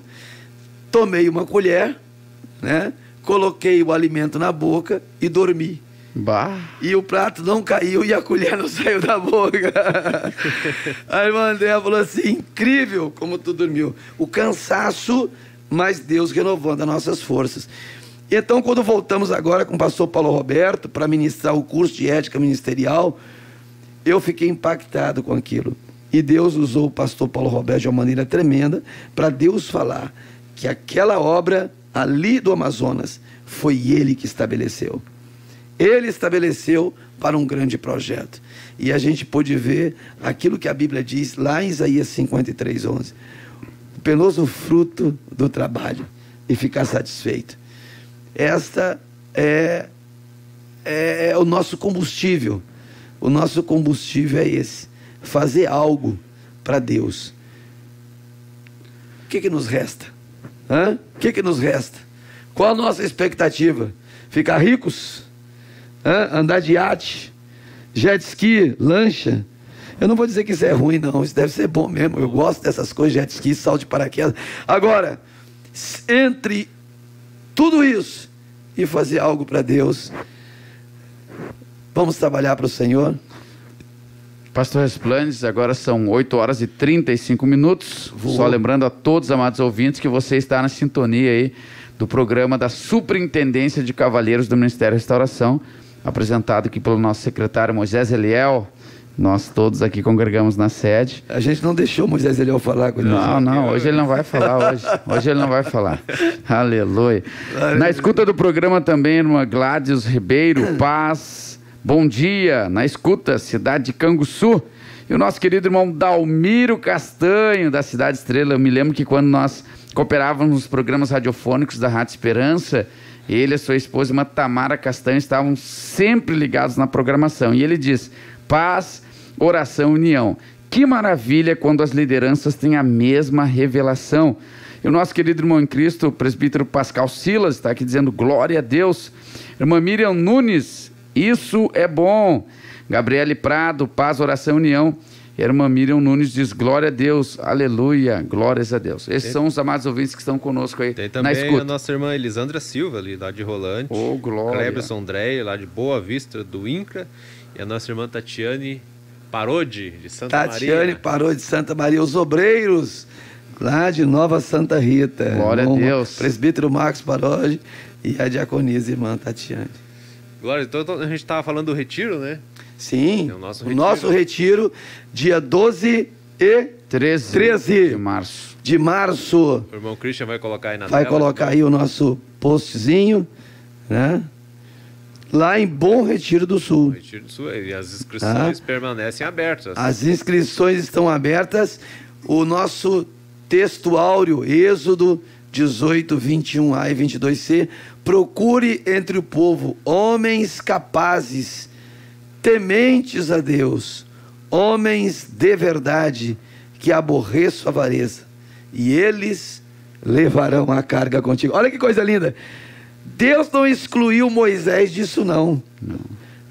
tomei uma colher, né, coloquei o alimento na boca e dormi. Bah. E o prato não caiu e a colher não saiu da boca. A irmã Andréa falou assim, incrível como tu dormiu. O cansaço, mas Deus renovando as nossas forças. Então, quando voltamos agora com o pastor Paulo Roberto para ministrar o curso de ética ministerial, eu fiquei impactado com aquilo. E Deus usou o pastor Paulo Roberto de uma maneira tremenda para Deus falar que aquela obra ali do Amazonas foi ele que estabeleceu. Ele estabeleceu para um grande projeto. E a gente pôde ver aquilo que a Bíblia diz lá em Isaías 53:11. O penoso fruto do trabalho e ficar satisfeito. Esta é o nosso combustível. O nosso combustível é esse. Fazer algo para Deus. O que nos resta? O que nos resta? Qual a nossa expectativa? Ficar ricos? Andar de iate? Jet ski? Lancha? Eu não vou dizer que isso é ruim, não. Isso deve ser bom mesmo. Eu gosto dessas coisas, jet ski, salto de paraquedas. Agora, entre tudo isso e fazer algo para Deus, vamos trabalhar para o Senhor? Pastor Resplandes, agora são 8 horas e 35 minutos. Só lembrando a todos, amados ouvintes, que você está na sintonia aí do programa da Superintendência de Cavaleiros do Ministério da Restauração, apresentado aqui pelo nosso secretário Moisés Eliel, Nós todos aqui congregamos na sede. A gente não deixou Moisés Eliel falar com ele. Não, hoje ele não vai falar. Hoje ele não vai falar. Aleluia. Na escuta do programa também, irmã Gladys Ribeiro, paz, bom dia. Na escuta, cidade de Canguçu. E o nosso querido irmão Dalmiro Castanho, da Cidade Estrela. Eu me lembro que quando nós cooperávamos nos programas radiofônicos da Rádio Esperança, ele e a sua esposa, irmã Tamara Castanho, estavam sempre ligados na programação. E ele diz: paz, oração, união. Que maravilha quando as lideranças têm a mesma revelação. E o nosso querido irmão em Cristo, o presbítero Pascal Silas, está aqui dizendo glória a Deus. Irmã Miriam Nunes, isso é bom. Gabriele Prado, paz, oração, união. E a irmã Miriam Nunes diz glória a Deus, aleluia, glórias a Deus. Esses são os amados ouvintes que estão conosco aí. Tem também a nossa irmã Elisandra Silva, ali, lá de Rolante. Oh, glória. Cleberson André, lá de Boa Vista, do INCRA. E a nossa irmã Tatiane Parodi, de Santa Maria. Tatiane Parodi, de Santa Maria. Os obreiros, lá de Nova Santa Rita. Glória a Deus. Presbítero Marcos Parodi e a diaconisa irmã Tatiane. Glória, então a gente estava falando do retiro, né? Sim, o nosso retiro, dia 12 e 13 de março. O irmão Christian vai colocar aí na tela. Vai colocar aí o nosso postzinho, né? Lá em Bom Retiro do Sul. Retiro do Sul, e as inscrições permanecem abertas. As inscrições estão abertas. O nosso texto áureo, Êxodo 18, 21a e 22c, procure entre o povo homens capazes, tementes a Deus, homens de verdade, que aborreçam a avareza, e eles levarão a carga contigo. Olha que coisa linda. Deus não excluiu Moisés disso, não.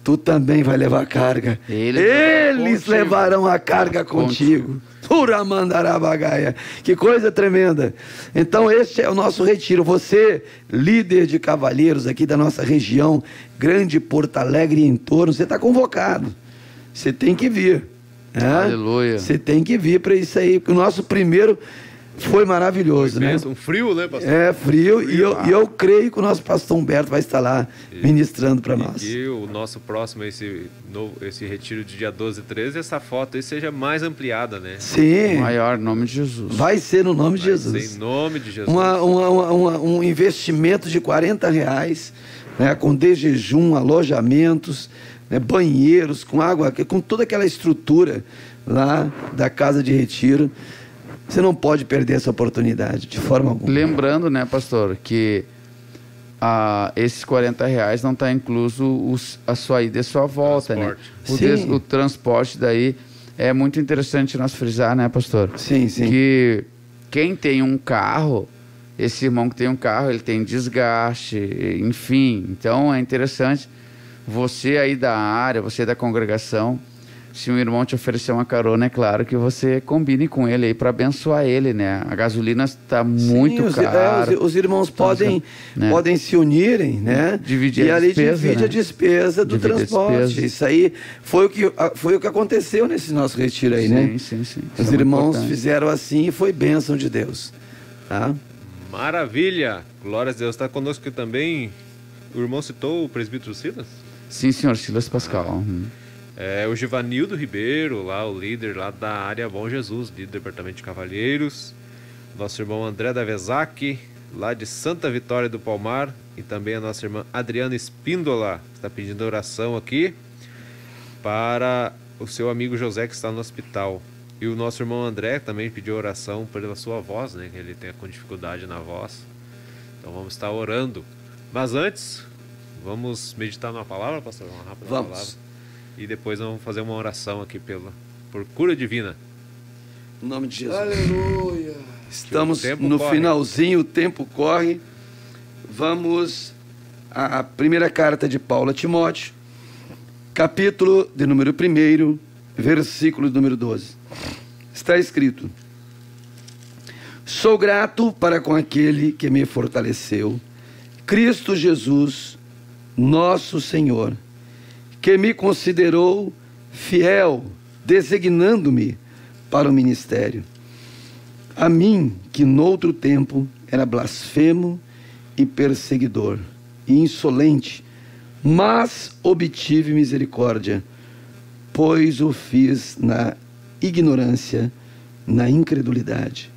Tu também vai levar a carga. Eles levarão a carga contigo. Uramandarabagaia. Que coisa tremenda. Então este é o nosso retiro. Você, líder de cavalheiros aqui da nossa região, Grande Porto Alegre e em torno, você está convocado. Você tem que vir. Aleluia. Você tem que vir para isso aí. Porque o nosso primeiro foi maravilhoso, né? Um frio, né, pastor? É, frio. E eu creio que o nosso pastor Humberto vai estar lá ministrando para nós. E o nosso próximo, esse retiro de dia 12 e 13, essa foto aí seja mais ampliada, né? Sim. Maior, em nome de Jesus. Vai ser no nome de Jesus. Vai ser em nome de Jesus. Um investimento de R$40, né, com de jejum, alojamentos, né, banheiros, com água, com toda aquela estrutura lá da casa de retiro. Você não pode perder essa oportunidade, de forma alguma. Lembrando, né, pastor, que esses R$40 não está incluso a sua ida e a sua volta, transporte, né? O transporte daí é muito interessante nós frisar, né, pastor? Sim, sim. Que quem tem um carro, esse irmão que tem um carro, ele tem desgaste, enfim. Então é interessante você aí da área, você da congregação, se um irmão te oferecer uma carona, é claro que você combine com ele aí para abençoar ele, né? A gasolina está muito cara. Os irmãos podem se unirem, né? Dividir e a ali despesa, divide, né, a despesa do transporte. Isso aí foi o que aconteceu nesse nosso retiro aí, né? Sim. Os irmãos fizeram assim e foi bênção de Deus. Tá? Maravilha! Glória a Deus. Está conosco aqui também. O irmão citou o presbítero Silas? Sim, senhor, Silas Pascal. O Givanildo Ribeiro, lá, o líder lá da área Bom Jesus, líder do departamento de cavalheiros. Nosso irmão André Davezac, lá de Santa Vitória do Palmar. E também a nossa irmã Adriana Espíndola, que está pedindo oração aqui para o seu amigo José, que está no hospital. E o nosso irmão André também pediu oração pela sua voz, né? Que ele tem com dificuldade na voz. Então vamos estar orando. Mas antes, vamos meditar numa palavra, pastor? Uma rápida palavra. E depois vamos fazer uma oração aqui por cura divina. Em nome de Jesus. Aleluia. Estamos no finalzinho, o tempo corre. Vamos à primeira carta de Paulo a Timóteo, capítulo de número 1, versículo número 12. Está escrito: sou grato para com aquele que me fortaleceu, Cristo Jesus, nosso Senhor, que me considerou fiel, designando-me para o ministério. A mim, que noutro tempo era blasfemo e perseguidor, e insolente, mas obtive misericórdia, pois o fiz na ignorância, na incredulidade.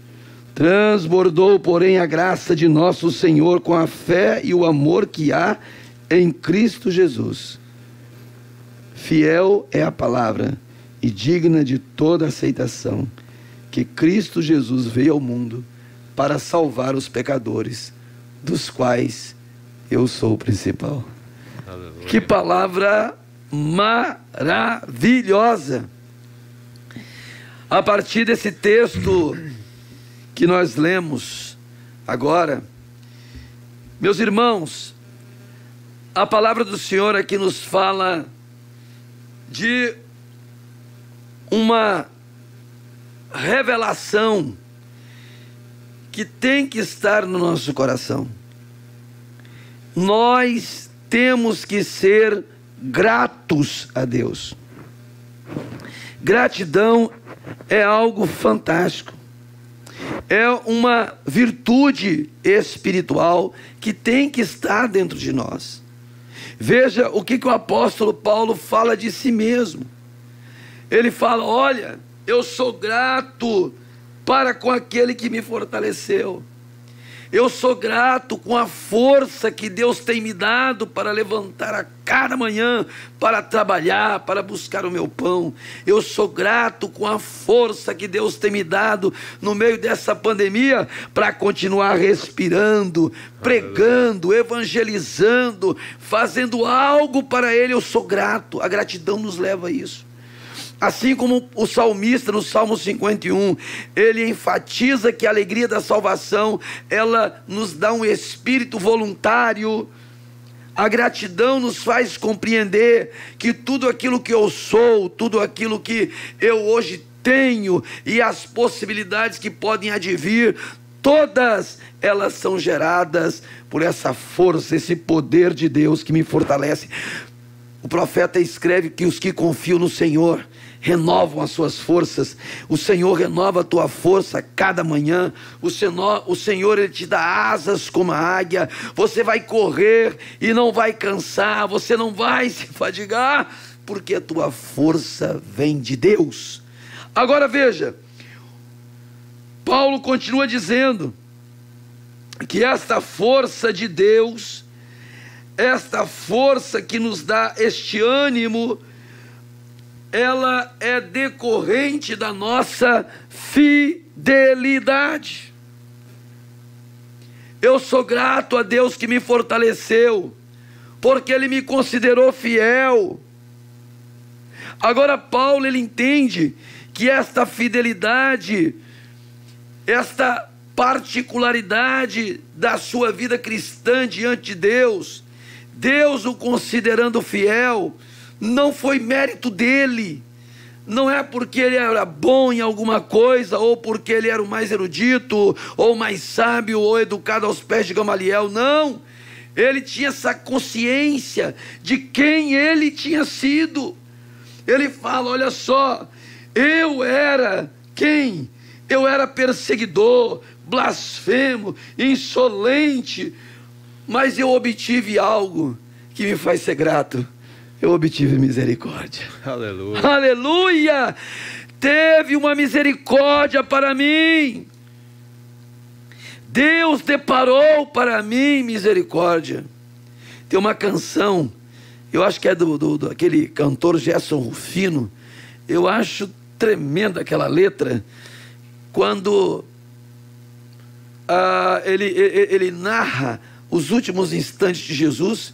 Transbordou, porém, a graça de nosso Senhor com a fé e o amor que há em Cristo Jesus. Fiel é a palavra e digna de toda aceitação, que Cristo Jesus veio ao mundo para salvar os pecadores, dos quais eu sou o principal. Aleluia. Que palavra maravilhosa! A partir desse texto que nós lemos agora, meus irmãos, a palavra do Senhor aqui nos fala de uma revelação que tem que estar no nosso coração. Nós temos que ser gratos a Deus. Gratidão é algo fantástico. É uma virtude espiritual que tem que estar dentro de nós. Veja o que o apóstolo Paulo fala de si mesmo. Ele fala: olha, eu sou grato para com aquele que me fortaleceu. Eu sou grato com a força que Deus tem me dado para levantar a cada manhã, para trabalhar, para buscar o meu pão. Eu sou grato com a força que Deus tem me dado no meio dessa pandemia para continuar respirando, pregando, evangelizando, fazendo algo para Ele. Eu sou grato. A gratidão nos leva a isso. Assim como o salmista no Salmo 51, ele enfatiza que a alegria da salvação, ela nos dá um espírito voluntário. A gratidão nos faz compreender que tudo aquilo que eu sou, tudo aquilo que eu hoje tenho e as possibilidades que podem advir, todas elas são geradas por essa força, esse poder de Deus que me fortalece. O profeta escreve que os que confiam no Senhor renovam as suas forças. O Senhor renova a tua força a cada manhã. O Senhor Ele te dá asas como a águia. Você vai correr e não vai cansar. Você não vai se fadigar, porque a tua força vem de Deus. Agora veja, Paulo continua dizendo que esta força de Deus, esta força que nos dá este ânimo, ela é decorrente da nossa fidelidade. Eu sou grato a Deus que me fortaleceu, porque Ele me considerou fiel. Agora Paulo, ele entende que esta fidelidade, esta particularidade da sua vida cristã diante de Deus, Deus o considerando fiel, não foi mérito dele. Não é porque ele era bom em alguma coisa, ou porque ele era o mais erudito, ou mais sábio, ou educado aos pés de Gamaliel. Não, ele tinha essa consciência de quem ele tinha sido. Ele fala: olha só, eu era quem? Eu era perseguidor, blasfemo, insolente, mas eu obtive algo que me faz ser grato. Eu obtive misericórdia. Aleluia. Aleluia! Teve uma misericórdia para mim. Deus deparou para mim misericórdia. Tem uma canção, eu acho que é daquele cantor Gerson Rufino. Eu acho tremenda aquela letra, quando ele narra os últimos instantes de Jesus,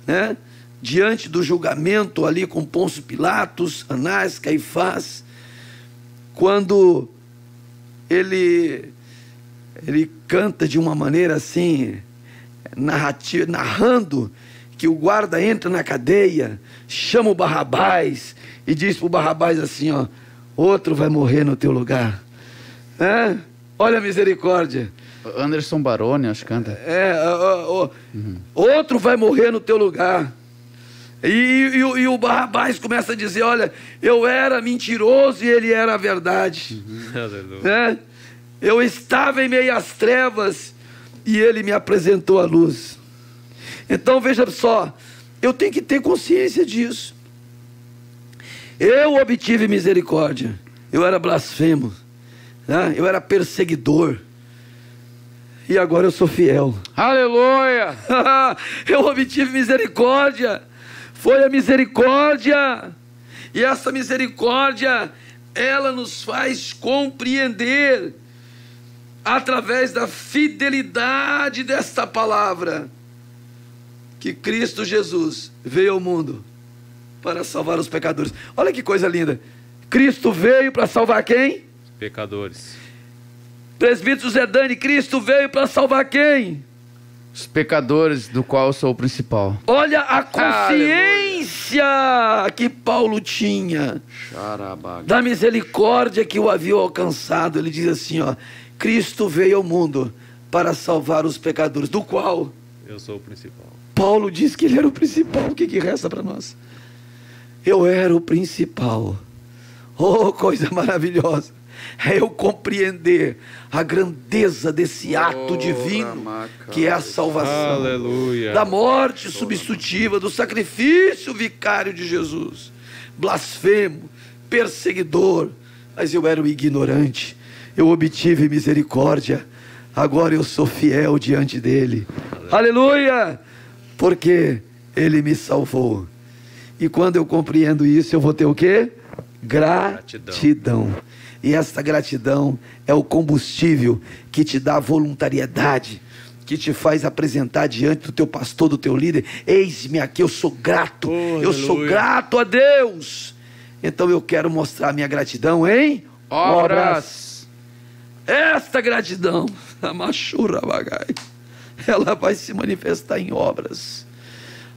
né? Diante do julgamento ali com Pôncio Pilatos, Anás, Caifás, quando ele canta de uma maneira assim, narrativa, narrando que o guarda entra na cadeia, chama o Barrabás e diz para o Barrabás assim: ó, outro vai morrer no teu lugar. Olha a misericórdia. Anderson Baroni, acho que canta. Outro vai morrer no teu lugar. E o Barrabás começa a dizer: olha, eu era mentiroso e ele era a verdade. Aleluia. Eu estava em meio às trevas e ele me apresentou a luz. Então veja só, eu tenho que ter consciência disso. Eu obtive misericórdia. Eu era blasfemo, né? Eu era perseguidor. E agora eu sou fiel. Aleluia! Eu obtive misericórdia. Foi a misericórdia. E essa misericórdia, ela nos faz compreender, através da fidelidade desta palavra, que Cristo Jesus veio ao mundo para salvar os pecadores. Olha que coisa linda. Cristo veio para salvar quem? Pecadores. Presbítero José Dani, Cristo veio para salvar quem? Os pecadores, do qual eu sou o principal. Olha a consciência que Paulo tinha da misericórdia que o havia alcançado. Ele diz assim, ó: Cristo veio ao mundo para salvar os pecadores, do qual eu sou o principal. Paulo diz que ele era o principal. O que resta para nós? Eu era o principal. Oh, coisa maravilhosa é eu compreender a grandeza desse ato divino que é a salvação. Aleluia. Da morte substitutiva, do sacrifício vicário de Jesus. Blasfemo, perseguidor, mas eu era o ignorante. Eu obtive misericórdia. Agora eu sou fiel diante dele. Aleluia! Porque ele me salvou. E quando eu compreendo isso, eu vou ter o quê? Gratidão. E essa gratidão é o combustível que te dá voluntariedade, que te faz apresentar diante do teu pastor, do teu líder: eis-me aqui, eu sou grato, eu sou grato a Deus. Então eu quero mostrar minha gratidão em obras. Esta gratidão, a machura bagai, ela vai se manifestar em obras.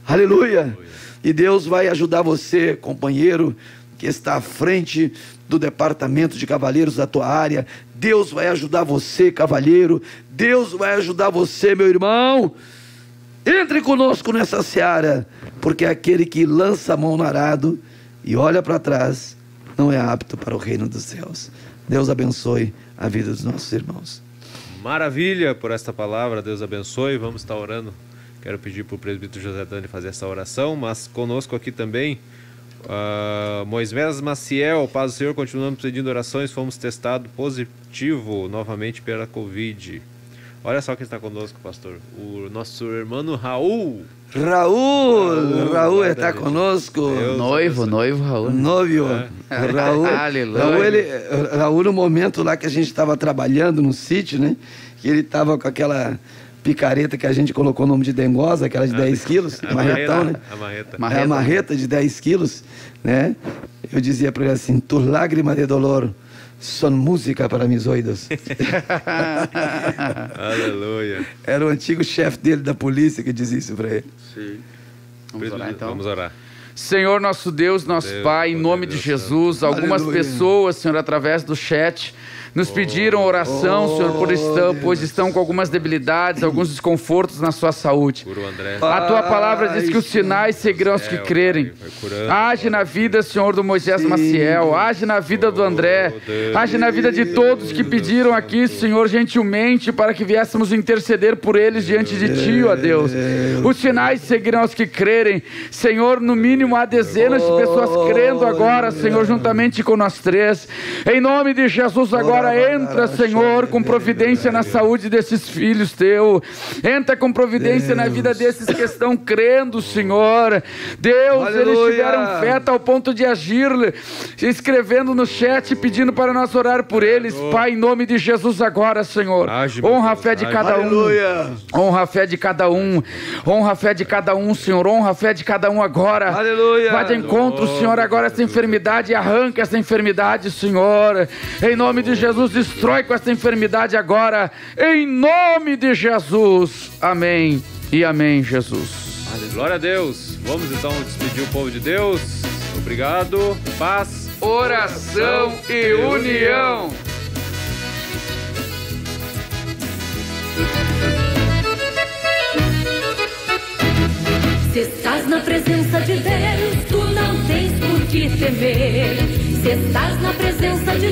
Aleluia. E Deus vai ajudar você, companheiro, que está à frente do departamento de cavalheiros da tua área. Deus vai ajudar você, cavalheiro. Deus vai ajudar você, meu irmão. Entre conosco nessa seara, porque aquele que lança a mão no arado e olha para trás não é apto para o reino dos céus. Deus abençoe a vida dos nossos irmãos. Maravilha por esta palavra, Deus abençoe. Vamos estar orando. Quero pedir para o presbítero José Dani fazer essa oração, mas conosco aqui também Moisés Maciel. Paz do Senhor, continuamos pedindo orações. Fomos testados positivo novamente pela Covid. Olha só quem está conosco, pastor. O nosso irmão Raul está conosco. Noivo Raul. Noivo. Raul. Aleluia. Raul, no momento lá que a gente estava trabalhando no sítio, né? Que ele estava com aquela picareta que a gente colocou o nome de dengosa, aquela de 10 quilos, marretão, né? A marreta de 10 quilos, né? Eu dizia para ele assim: tu lágrima de dolor são música para mis ouvidos. Aleluia. Era o antigo chefe dele da polícia que dizia isso para ele. Sim. Vamos orar então? Vamos orar. Senhor nosso Deus, nosso Pai, em nome de Jesus, algumas pessoas, Senhor, através do chat, nos pediram oração, Senhor, pois estão com algumas debilidades, alguns desconfortos na sua saúde. A tua palavra diz que os sinais seguirão os que crerem. Age na vida, Senhor, do Moisés Maciel, age na vida do André, age na vida de todos que pediram aqui, Senhor, gentilmente, para que viéssemos interceder por eles diante de Ti, ó Deus. Os sinais seguirão os que crerem. Senhor, no mínimo há dezenas de pessoas crendo agora, Senhor, juntamente com nós três. Em nome de Jesus, agora entra, Senhor, com providência na saúde desses filhos Teu. Entra com providência na vida desses que estão crendo, Senhor. Deus, eles tiveram fé ao ponto de agir, escrevendo no chat, pedindo para nós orar por eles. Pai, em nome de Jesus agora, Senhor. Honra a fé de cada um. Honra a fé de cada um. Honra a fé de cada um, Senhor. Honra a fé de cada um agora. Vai de encontro, Senhor, agora essa enfermidade. Arranca essa enfermidade, Senhor. Em nome de Jesus, destrói com essa enfermidade agora. Em nome de Jesus. Amém e amém, Jesus. Glória a Deus. Vamos então despedir o povo de Deus. Obrigado. Paz, oração e união. Se estás na presença de Deus, tu não tens por que temer. Se estás na presença de